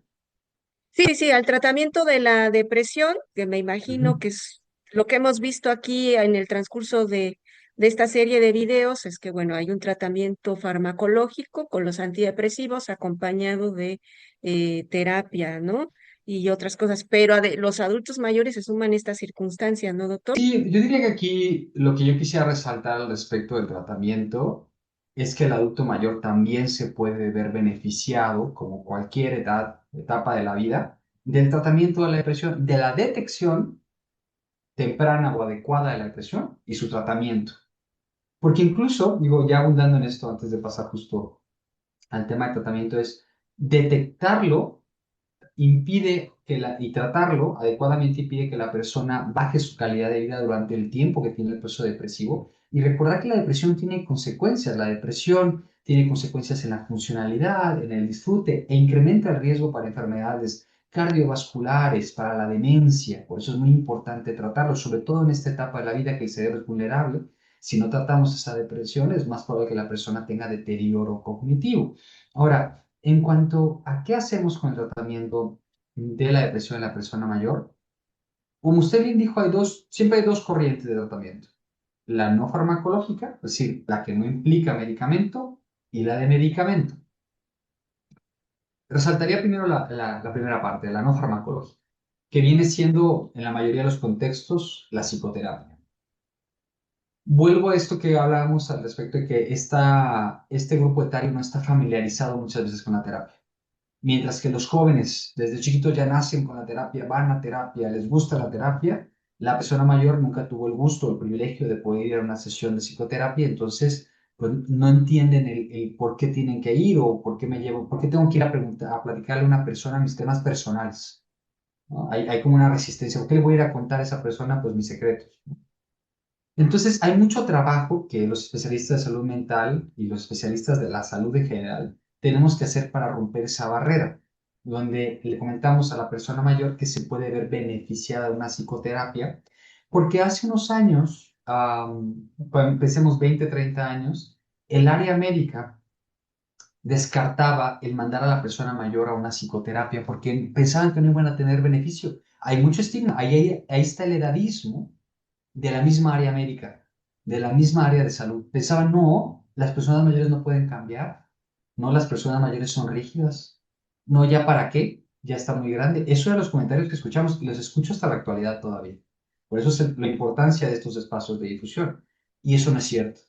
Sí, sí, al tratamiento de la depresión, que me imagino Ujú. que es lo que hemos visto aquí en el transcurso de esta serie de videos, es que, bueno, hay un tratamiento farmacológico con los antidepresivos acompañado de terapia, ¿no? Y otras cosas, pero los adultos mayores se suman estas circunstancias, ¿no, doctor? Sí, yo diría que aquí lo que yo quisiera resaltar al respecto del tratamiento es que el adulto mayor también se puede ver beneficiado, como cualquier etapa de la vida, del tratamiento de la depresión, de la detección temprana o adecuada de la depresión y su tratamiento. Porque incluso, digo, ya abundando en esto antes de pasar justo al tema de tratamiento, es detectarlo impide y tratarlo adecuadamente impide que la persona baje su calidad de vida durante el tiempo que tiene el proceso depresivo. Y recordar que la depresión tiene consecuencias. La depresión tiene consecuencias en la funcionalidad, en el disfrute e incrementa el riesgo para enfermedades cardiovasculares, para la demencia. Por eso es muy importante tratarlo, sobre todo en esta etapa de la vida que el cerebro es vulnerable. Si no tratamos esa depresión, es más probable que la persona tenga deterioro cognitivo. Ahora, en cuanto a qué hacemos con el tratamiento de la depresión en la persona mayor, como usted bien dijo, siempre hay dos corrientes de tratamiento. La no farmacológica, es decir, la que no implica medicamento, y la de medicamento. Resaltaría primero la primera parte, la no farmacológica. que viene siendo, en la mayoría de los contextos, la psicoterapia. Vuelvo a esto que hablábamos al respecto de que este grupo etario no está familiarizado muchas veces con la terapia. Mientras que los jóvenes desde chiquitos ya nacen con la terapia, van a terapia, les gusta la terapia, la persona mayor nunca tuvo el gusto o el privilegio de poder ir a una sesión de psicoterapia, entonces pues, no entienden el por qué tienen que ir o por qué me llevo, por qué tengo que ir a preguntar, a platicarle a una persona mis temas personales, ¿no? Hay como una resistencia, ¿por qué le voy a ir a contar a esa persona pues mis secretos? Entonces, hay mucho trabajo que los especialistas de salud mental y los especialistas de la salud en general tenemos que hacer para romper esa barrera, donde le comentamos a la persona mayor que se puede ver beneficiada de una psicoterapia, porque hace unos años, cuando empecemos 20, 30 años, el área médica descartaba el mandar a la persona mayor a una psicoterapia porque pensaban que no iban a tener beneficio. Hay mucho estigma, ahí está el edadismo de la misma área médica, de la misma área de salud. Pensaban, no, las personas mayores no pueden cambiar, no, las personas mayores son rígidas, no, ya para qué, ya está muy grande. Eso de los comentarios que escuchamos y los escucho hasta la actualidad todavía. Por eso es la importancia de estos espacios de difusión. Y eso no es cierto.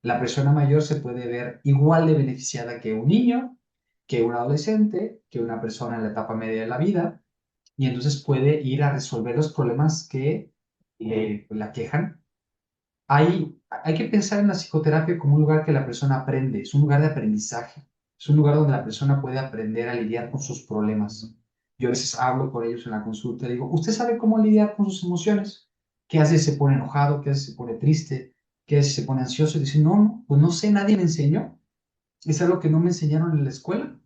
La persona mayor se puede ver igual de beneficiada que un niño, que un adolescente, que una persona en la etapa media de la vida, y entonces puede ir a resolver los problemas que la quejan. Hay que pensar en la psicoterapia como un lugar que la persona aprende, es un lugar de aprendizaje, es un lugar donde la persona puede aprender a lidiar con sus problemas. Yo a veces hablo con ellos en la consulta y digo, ¿usted sabe cómo lidiar con sus emociones? ¿Qué hace si se pone enojado? ¿Qué hace si se pone triste? ¿Qué hace si se pone ansioso? Y dice, no, no, pues no sé, nadie me enseñó. Es algo que no me enseñaron en la escuela.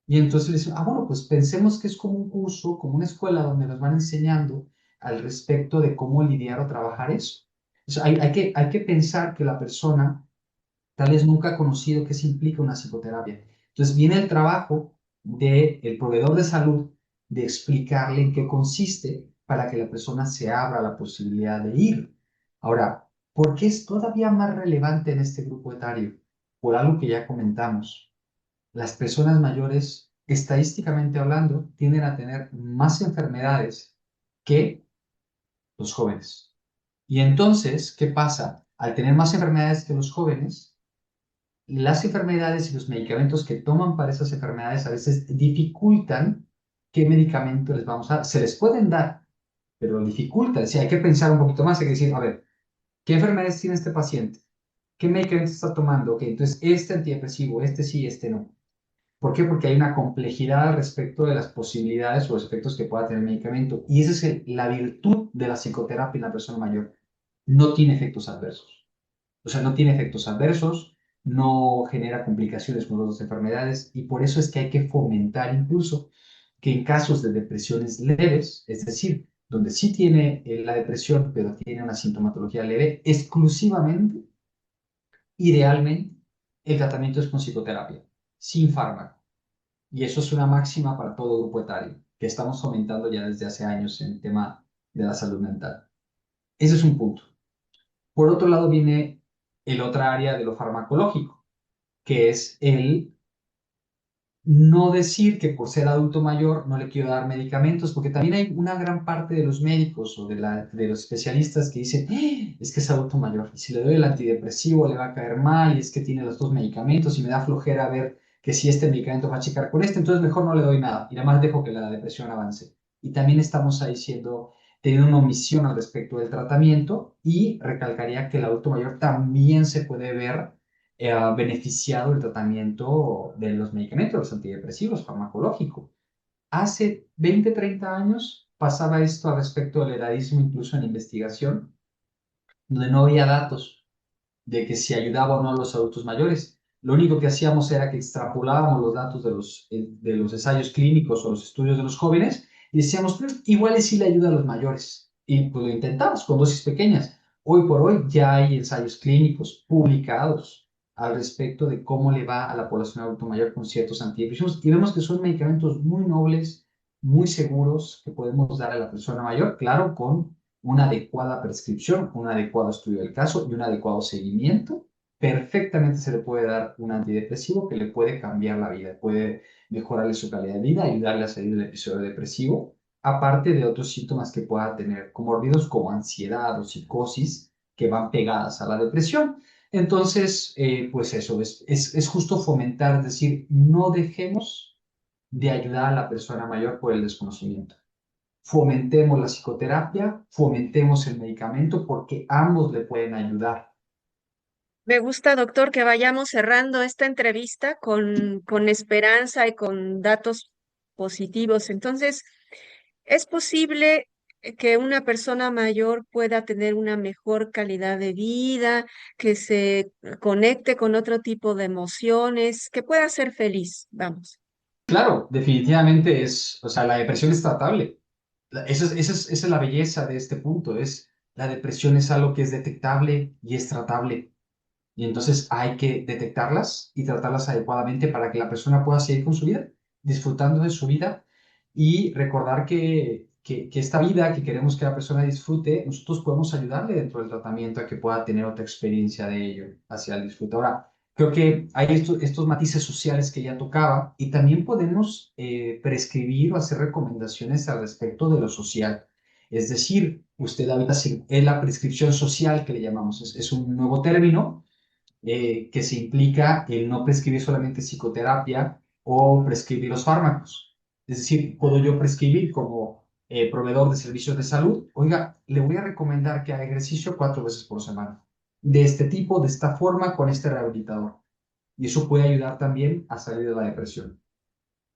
Y entonces le dicen, bueno, pues pensemos que es como un curso, como una escuela donde nos van enseñando al respecto de cómo lidiar o trabajar eso. O sea, hay que pensar que la persona tal vez nunca ha conocido qué se implica una psicoterapia. Entonces viene el trabajo del proveedor de salud de explicarle en qué consiste para que la persona se abra a la posibilidad de ir. Ahora, ¿por qué es todavía más relevante en este grupo etario? Por algo que ya comentamos. Las personas mayores, estadísticamente hablando, tienden a tener más enfermedades que los jóvenes. Y entonces, ¿qué pasa? Al tener más enfermedades que los jóvenes, las enfermedades y los medicamentos que toman para esas enfermedades a veces dificultan qué medicamento les vamos a dar. Se les pueden dar, pero lo dificultan. Si hay que pensar un poquito más, hay que decir, a ver, ¿qué enfermedades tiene este paciente? ¿Qué medicamento está tomando? Ok, entonces este antidepresivo, este sí, este no. ¿Por qué? Porque hay una complejidad al respecto de las posibilidades o los efectos que pueda tener el medicamento. Y esa es la virtud de la psicoterapia en la persona mayor. No tiene efectos adversos. O sea, no tiene efectos adversos, no genera complicaciones con otras enfermedades y por eso es que hay que fomentar incluso que en casos de depresiones leves, es decir, donde sí tiene la depresión pero tiene una sintomatología leve, exclusivamente, idealmente, el tratamiento es con psicoterapia, sin fármaco. Y eso es una máxima para todo grupo etario, que estamos fomentando ya desde hace años en el tema de la salud mental. Ese es un punto. Por otro lado viene el otra área de lo farmacológico, que es el no decir que por ser adulto mayor no le quiero dar medicamentos, porque también hay una gran parte de los médicos o de los especialistas que dicen, es que es adulto mayor, y si le doy el antidepresivo le va a caer mal, y es que tiene los dos medicamentos, y me da flojera ver que si este medicamento va a checar con este, entonces mejor no le doy nada, y nada más dejo que la depresión avance. Y también estamos ahí teniendo una omisión al respecto del tratamiento, y recalcaría que el adulto mayor también se puede ver beneficiado del tratamiento de los medicamentos, los antidepresivos, farmacológico. Hace 20, 30 años pasaba esto al respecto del edadismo, incluso en investigación, donde no había datos de que si ayudaba o no a los adultos mayores. Lo único que hacíamos era que extrapolábamos los datos de los ensayos clínicos o los estudios de los jóvenes y decíamos, pero igual sí le ayuda a los mayores. Y pues lo intentamos con dosis pequeñas. Hoy por hoy ya hay ensayos clínicos publicados al respecto de cómo le va a la población adulto mayor con ciertos antidepresivos y vemos que son medicamentos muy nobles, muy seguros que podemos dar a la persona mayor, claro, con una adecuada prescripción, un adecuado estudio del caso y un adecuado seguimiento. Perfectamente se le puede dar un antidepresivo que le puede cambiar la vida, puede mejorarle su calidad de vida, ayudarle a salir del episodio depresivo aparte de otros síntomas que pueda tener, comórbidos como ansiedad o psicosis que van pegadas a la depresión. Entonces, pues eso, es justo fomentar, es decir, no dejemos de ayudar a la persona mayor por el desconocimiento. Fomentemos la psicoterapia, fomentemos el medicamento porque ambos le pueden ayudar. Me gusta, doctor, que vayamos cerrando esta entrevista con esperanza y con datos positivos. Entonces, ¿es posible que una persona mayor pueda tener una mejor calidad de vida, que se conecte con otro tipo de emociones, que pueda ser feliz? Vamos. Claro, definitivamente o sea, la depresión es tratable. Esa es la belleza de este punto, la depresión es algo que es detectable y es tratable. Y entonces hay que detectarlas y tratarlas adecuadamente para que la persona pueda seguir con su vida, disfrutando de su vida y recordar que esta vida que queremos que la persona disfrute, nosotros podemos ayudarle dentro del tratamiento a que pueda tener otra experiencia de ello hacia el disfrute. Ahora, creo que hay estos matices sociales que ya tocaba y también podemos prescribir o hacer recomendaciones al respecto de lo social. Es decir, usted ahorita es la prescripción social que le llamamos, es un nuevo término que se implica el no prescribir solamente psicoterapia o prescribir los fármacos. Es decir, puedo yo prescribir como proveedor de servicios de salud, oiga, le voy a recomendar que haga ejercicio 4 veces por semana, de este tipo, de esta forma, con este rehabilitador. Y eso puede ayudar también a salir de la depresión.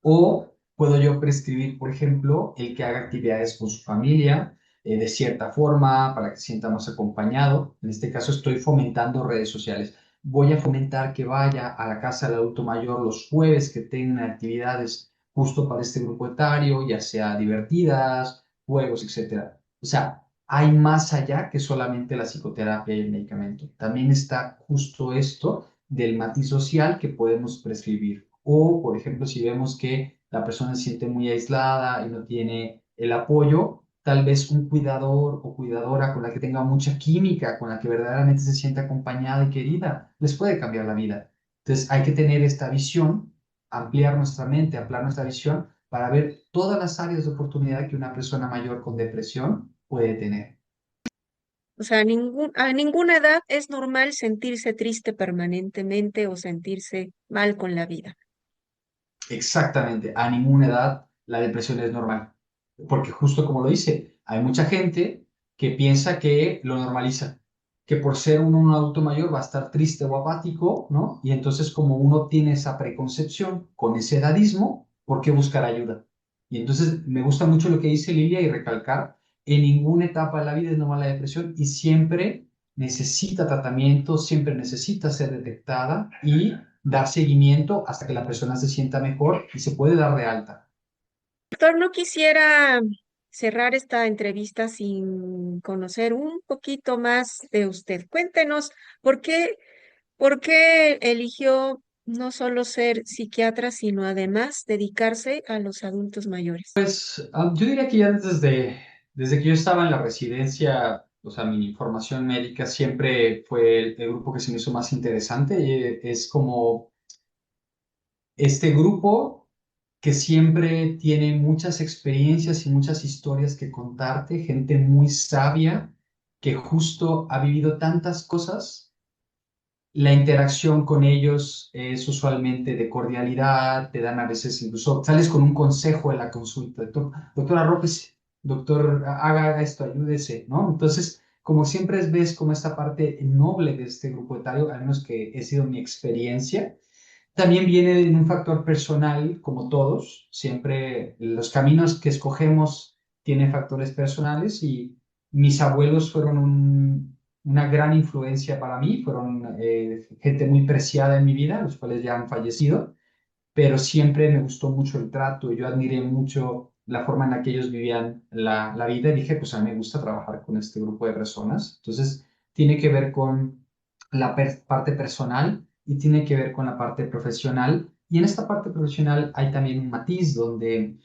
O puedo yo prescribir, por ejemplo, el que haga actividades con su familia de cierta forma para que se sienta más acompañado. En este caso estoy fomentando redes sociales. Voy a fomentar que vaya a la casa del adulto mayor los jueves que tengan actividades justo para este grupo etario, ya sea divertidas, juegos, etcétera. O sea, hay más allá que solamente la psicoterapia y el medicamento. También está justo esto del matiz social que podemos prescribir. O, por ejemplo, si vemos que la persona se siente muy aislada y no tiene el apoyo, tal vez un cuidador o cuidadora con la que tenga mucha química, con la que verdaderamente se sienta acompañada y querida, les puede cambiar la vida. Entonces hay que tener esta visión, ampliar nuestra mente, ampliar nuestra visión para ver todas las áreas de oportunidad que una persona mayor con depresión puede tener. O sea, a ninguna edad es normal sentirse triste permanentemente o sentirse mal con la vida. Exactamente, a ninguna edad la depresión es normal, porque justo como lo dice, hay mucha gente que piensa que lo normaliza, que por ser uno un adulto mayor va a estar triste o apático, ¿no? Y entonces como uno tiene esa preconcepción con ese edadismo, ¿por qué buscar ayuda? Y entonces me gusta mucho lo que dice Lilia y recalcar, en ninguna etapa de la vida es normal la depresión y siempre necesita tratamiento, siempre necesita ser detectada y dar seguimiento hasta que la persona se sienta mejor y se puede dar de alta. Doctor, no quisiera cerrar esta entrevista sin conocer un poquito más de usted. Cuéntenos, ¿por qué, por qué eligió no solo ser psiquiatra, sino además dedicarse a los adultos mayores? Yo diría que ya desde que yo estaba en la residencia, o sea, mi formación médica siempre fue el grupo que se me hizo más interesante. Es como este grupo que siempre tiene muchas experiencias y muchas historias que contarte, gente muy sabia que justo ha vivido tantas cosas. La interacción con ellos es usualmente de cordialidad, te dan a veces incluso, sales con un consejo en la consulta, doctor, arrópese, doctor, haga esto, ayúdese, ¿no? Entonces, como siempre ves como esta parte noble de este grupo etario, al menos que he sido mi experiencia, también viene en un factor personal, como todos, siempre los caminos que escogemos tienen factores personales y mis abuelos fueron una gran influencia para mí, fueron gente muy preciada en mi vida, los cuales ya han fallecido, pero siempre me gustó mucho el trato, yo admiré mucho la forma en la que ellos vivían la vida y dije, pues a mí me gusta trabajar con este grupo de personas. Entonces, tiene que ver con la parte personal y tiene que ver con la parte profesional. Y en esta parte profesional hay también un matiz donde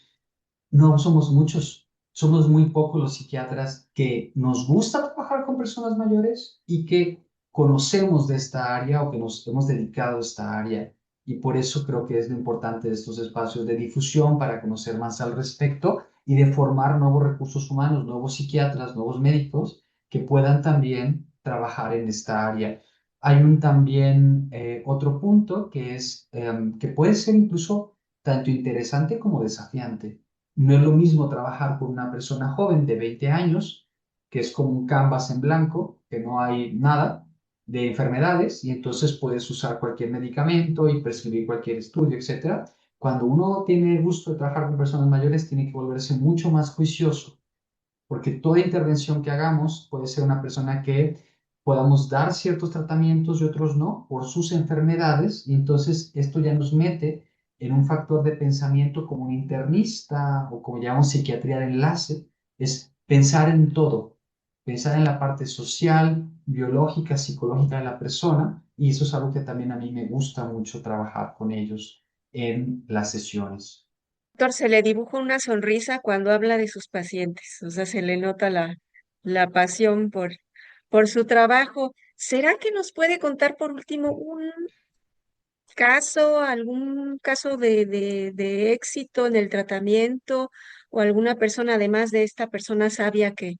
no somos muchos, somos muy pocos los psiquiatras que nos gusta trabajar con personas mayores y que conocemos de esta área o que nos hemos dedicado a esta área. Y por eso creo que es lo importante de estos espacios de difusión para conocer más al respecto y de formar nuevos recursos humanos, nuevos psiquiatras, nuevos médicos que puedan también trabajar en esta área. Hay un también otro punto que es que puede ser incluso tanto interesante como desafiante. No es lo mismo trabajar con una persona joven de 20 años, que es como un canvas en blanco, que no hay nada de enfermedades y entonces puedes usar cualquier medicamento y prescribir cualquier estudio, etcétera. Cuando uno tiene el gusto de trabajar con personas mayores, tiene que volverse mucho más juicioso, porque toda intervención que hagamos puede ser una persona que podamos dar ciertos tratamientos y otros no por sus enfermedades, y entonces esto ya nos mete en un factor de pensamiento como un internista o como llamamos psiquiatría de enlace, es pensar en todo, pensar en la parte social, biológica, psicológica de la persona, y eso es algo que también a mí me gusta mucho trabajar con ellos en las sesiones. Doctor, se le dibuja una sonrisa cuando habla de sus pacientes, o sea, se le nota la pasión por su trabajo. ¿Será que nos puede contar por último un caso, algún caso de éxito en el tratamiento o alguna persona, además de esta persona sabia que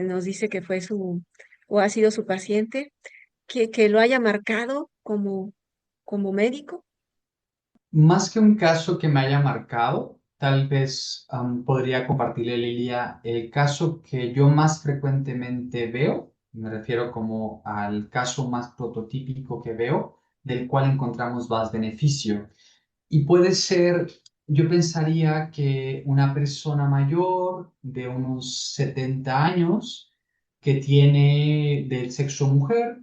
nos dice que fue su o ha sido su paciente, que lo haya marcado como médico? Más que un caso que me haya marcado, tal vez podría compartirle, Lilia, el caso que yo más frecuentemente veo, me refiero como al caso más prototípico que veo, del cual encontramos más beneficio. Y puede ser, yo pensaría que una persona mayor de unos 70 años, que tiene del sexo mujer,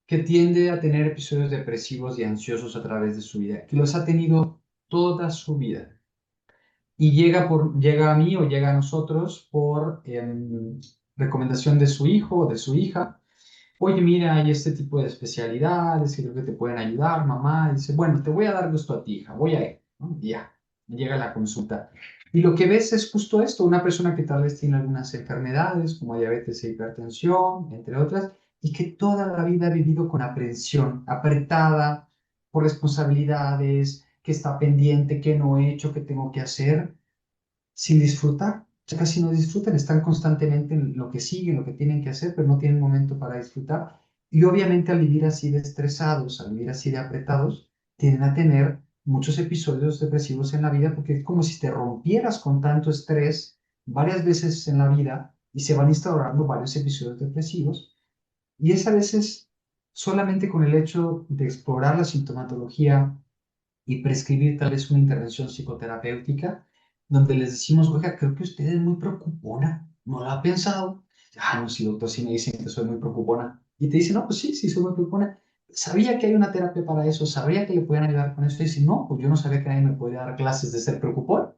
que tiende a tener episodios depresivos y ansiosos a través de su vida, que los ha tenido toda su vida. Y llega a mí o llega a nosotros por recomendación de su hijo o de su hija. Oye, mira, hay este tipo de especialidades que creo que te pueden ayudar, mamá. Y dice, bueno, te voy a dar gusto a ti, hija, voy a ir, ¿no? Y ya, llega la consulta. Y lo que ves es justo esto, una persona que tal vez tiene algunas enfermedades como diabetes e hipertensión, entre otras, y que toda la vida ha vivido con aprensión, apretada por responsabilidades, que está pendiente, que no he hecho, que tengo que hacer sin disfrutar. O sea, casi no disfrutan, están constantemente en lo que siguen, lo que tienen que hacer, pero no tienen momento para disfrutar. Y obviamente al vivir así de estresados, al vivir así de apretados, tienden a tener muchos episodios depresivos en la vida porque es como si te rompieras con tanto estrés varias veces en la vida y se van instaurando varios episodios depresivos. Y es a veces solamente con el hecho de explorar la sintomatología y prescribir tal vez una intervención psicoterapéutica, donde les decimos, oiga, creo que usted es muy preocupona, ¿no lo ha pensado? Ah, no, sí, doctor, sí me dicen que soy muy preocupona. Y te dicen, no, pues sí, sí, soy muy preocupona. Sabía que hay una terapia para eso, sabía que le pueden ayudar con eso. Y dice, no, pues yo no sabía que nadie me podía dar clases de ser preocupón.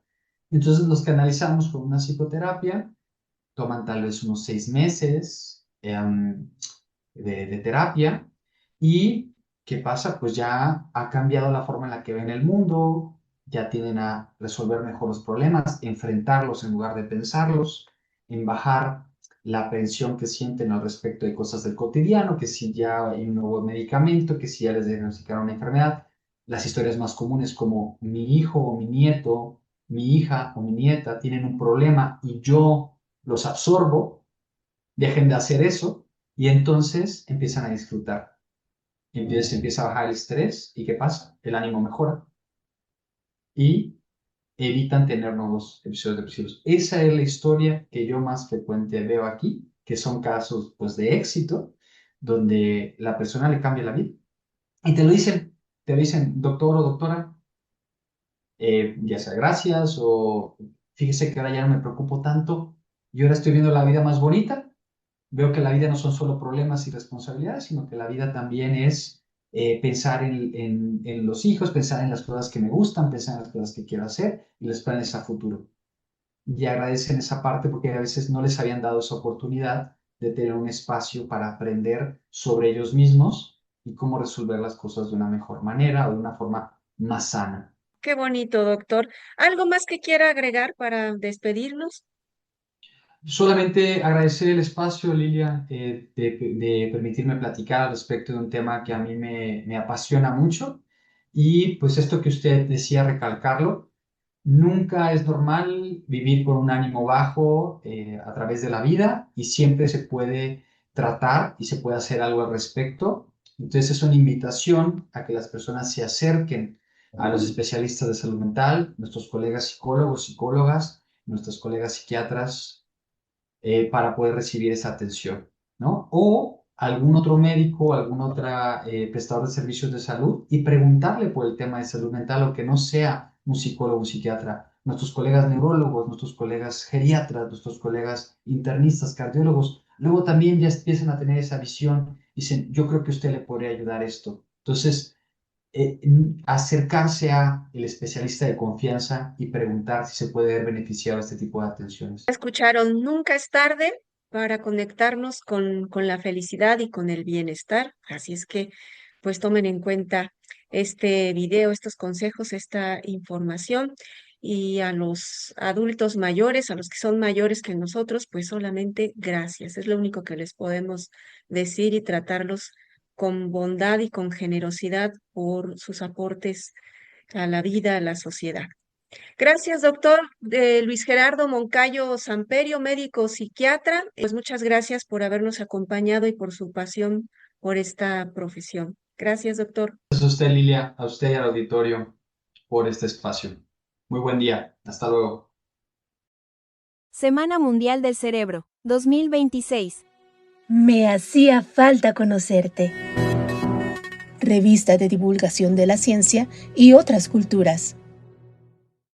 Entonces los canalizamos con una psicoterapia, toman tal vez unos 6 meses de terapia. ¿Y qué pasa? Pues ya ha cambiado la forma en la que ven el mundo, ya tienden a resolver mejor los problemas, enfrentarlos en lugar de pensarlos, en bajar la aprensión que sienten al respecto de cosas del cotidiano, que si ya hay un nuevo medicamento, que si ya les diagnosticaron una enfermedad. Las historias más comunes como mi hijo o mi nieto, mi hija o mi nieta tienen un problema y yo los absorbo, dejen de hacer eso y entonces empiezan a disfrutar. Entonces empieza a bajar el estrés y ¿qué pasa? El ánimo mejora y evitan tener nuevos episodios depresivos. Esa es la historia que yo más frecuente veo aquí, que son casos pues de éxito, donde la persona le cambia la vida. Y te lo dicen, doctor o doctora, ya sea gracias o fíjese que ahora ya no me preocupo tanto y ahora estoy viendo la vida más bonita. Veo que la vida no son solo problemas y responsabilidades, sino que la vida también es pensar en los hijos, pensar en las cosas que me gustan, pensar en las cosas que quiero hacer y los planes a futuro. Y agradecen esa parte porque a veces no les habían dado esa oportunidad de tener un espacio para aprender sobre ellos mismos y cómo resolver las cosas de una mejor manera o de una forma más sana. Qué bonito, doctor. ¿Algo más que quiera agregar para despedirnos? Solamente agradecer el espacio, Lilia, de permitirme platicar al respecto de un tema que a mí me apasiona mucho. Y pues esto que usted decía, recalcarlo, Nunca es normal vivir con un ánimo bajo a través de la vida y siempre se puede tratar y se puede hacer algo al respecto. Entonces es una invitación a que las personas se acerquen a los especialistas de salud mental, nuestros colegas psicólogos, psicólogas, nuestros colegas psiquiatras, para poder recibir esa atención, ¿no? O algún otro médico, algún otro prestador de servicios de salud y preguntarle por el tema de salud mental, o que no sea un psicólogo, un psiquiatra, nuestros colegas neurólogos, nuestros colegas geriatras, nuestros colegas internistas, cardiólogos, luego también ya empiezan a tener esa visión y dicen, yo creo que usted le podría ayudar esto. Entonces, acercarse a el especialista de confianza y preguntar si se puede ver beneficiado de este tipo de atenciones. Escucharon, nunca es tarde para conectarnos con la felicidad y con el bienestar. Así es que, pues tomen en cuenta este video, estos consejos, esta información. Y a los adultos mayores, a los que son mayores que nosotros, pues solamente gracias. Es lo único que les podemos decir y tratarlos con bondad y con generosidad por sus aportes a la vida, a la sociedad. Gracias, doctor Luis Gerardo Moncayo Samperio, médico psiquiatra. Pues muchas gracias por habernos acompañado y por su pasión por esta profesión. Gracias, doctor. Gracias a usted, Lilia, a usted y al auditorio por este espacio. Muy buen día. Hasta luego. Semana Mundial del Cerebro, 2026. Me hacía falta conocerte. Revista de divulgación de la ciencia y otras culturas.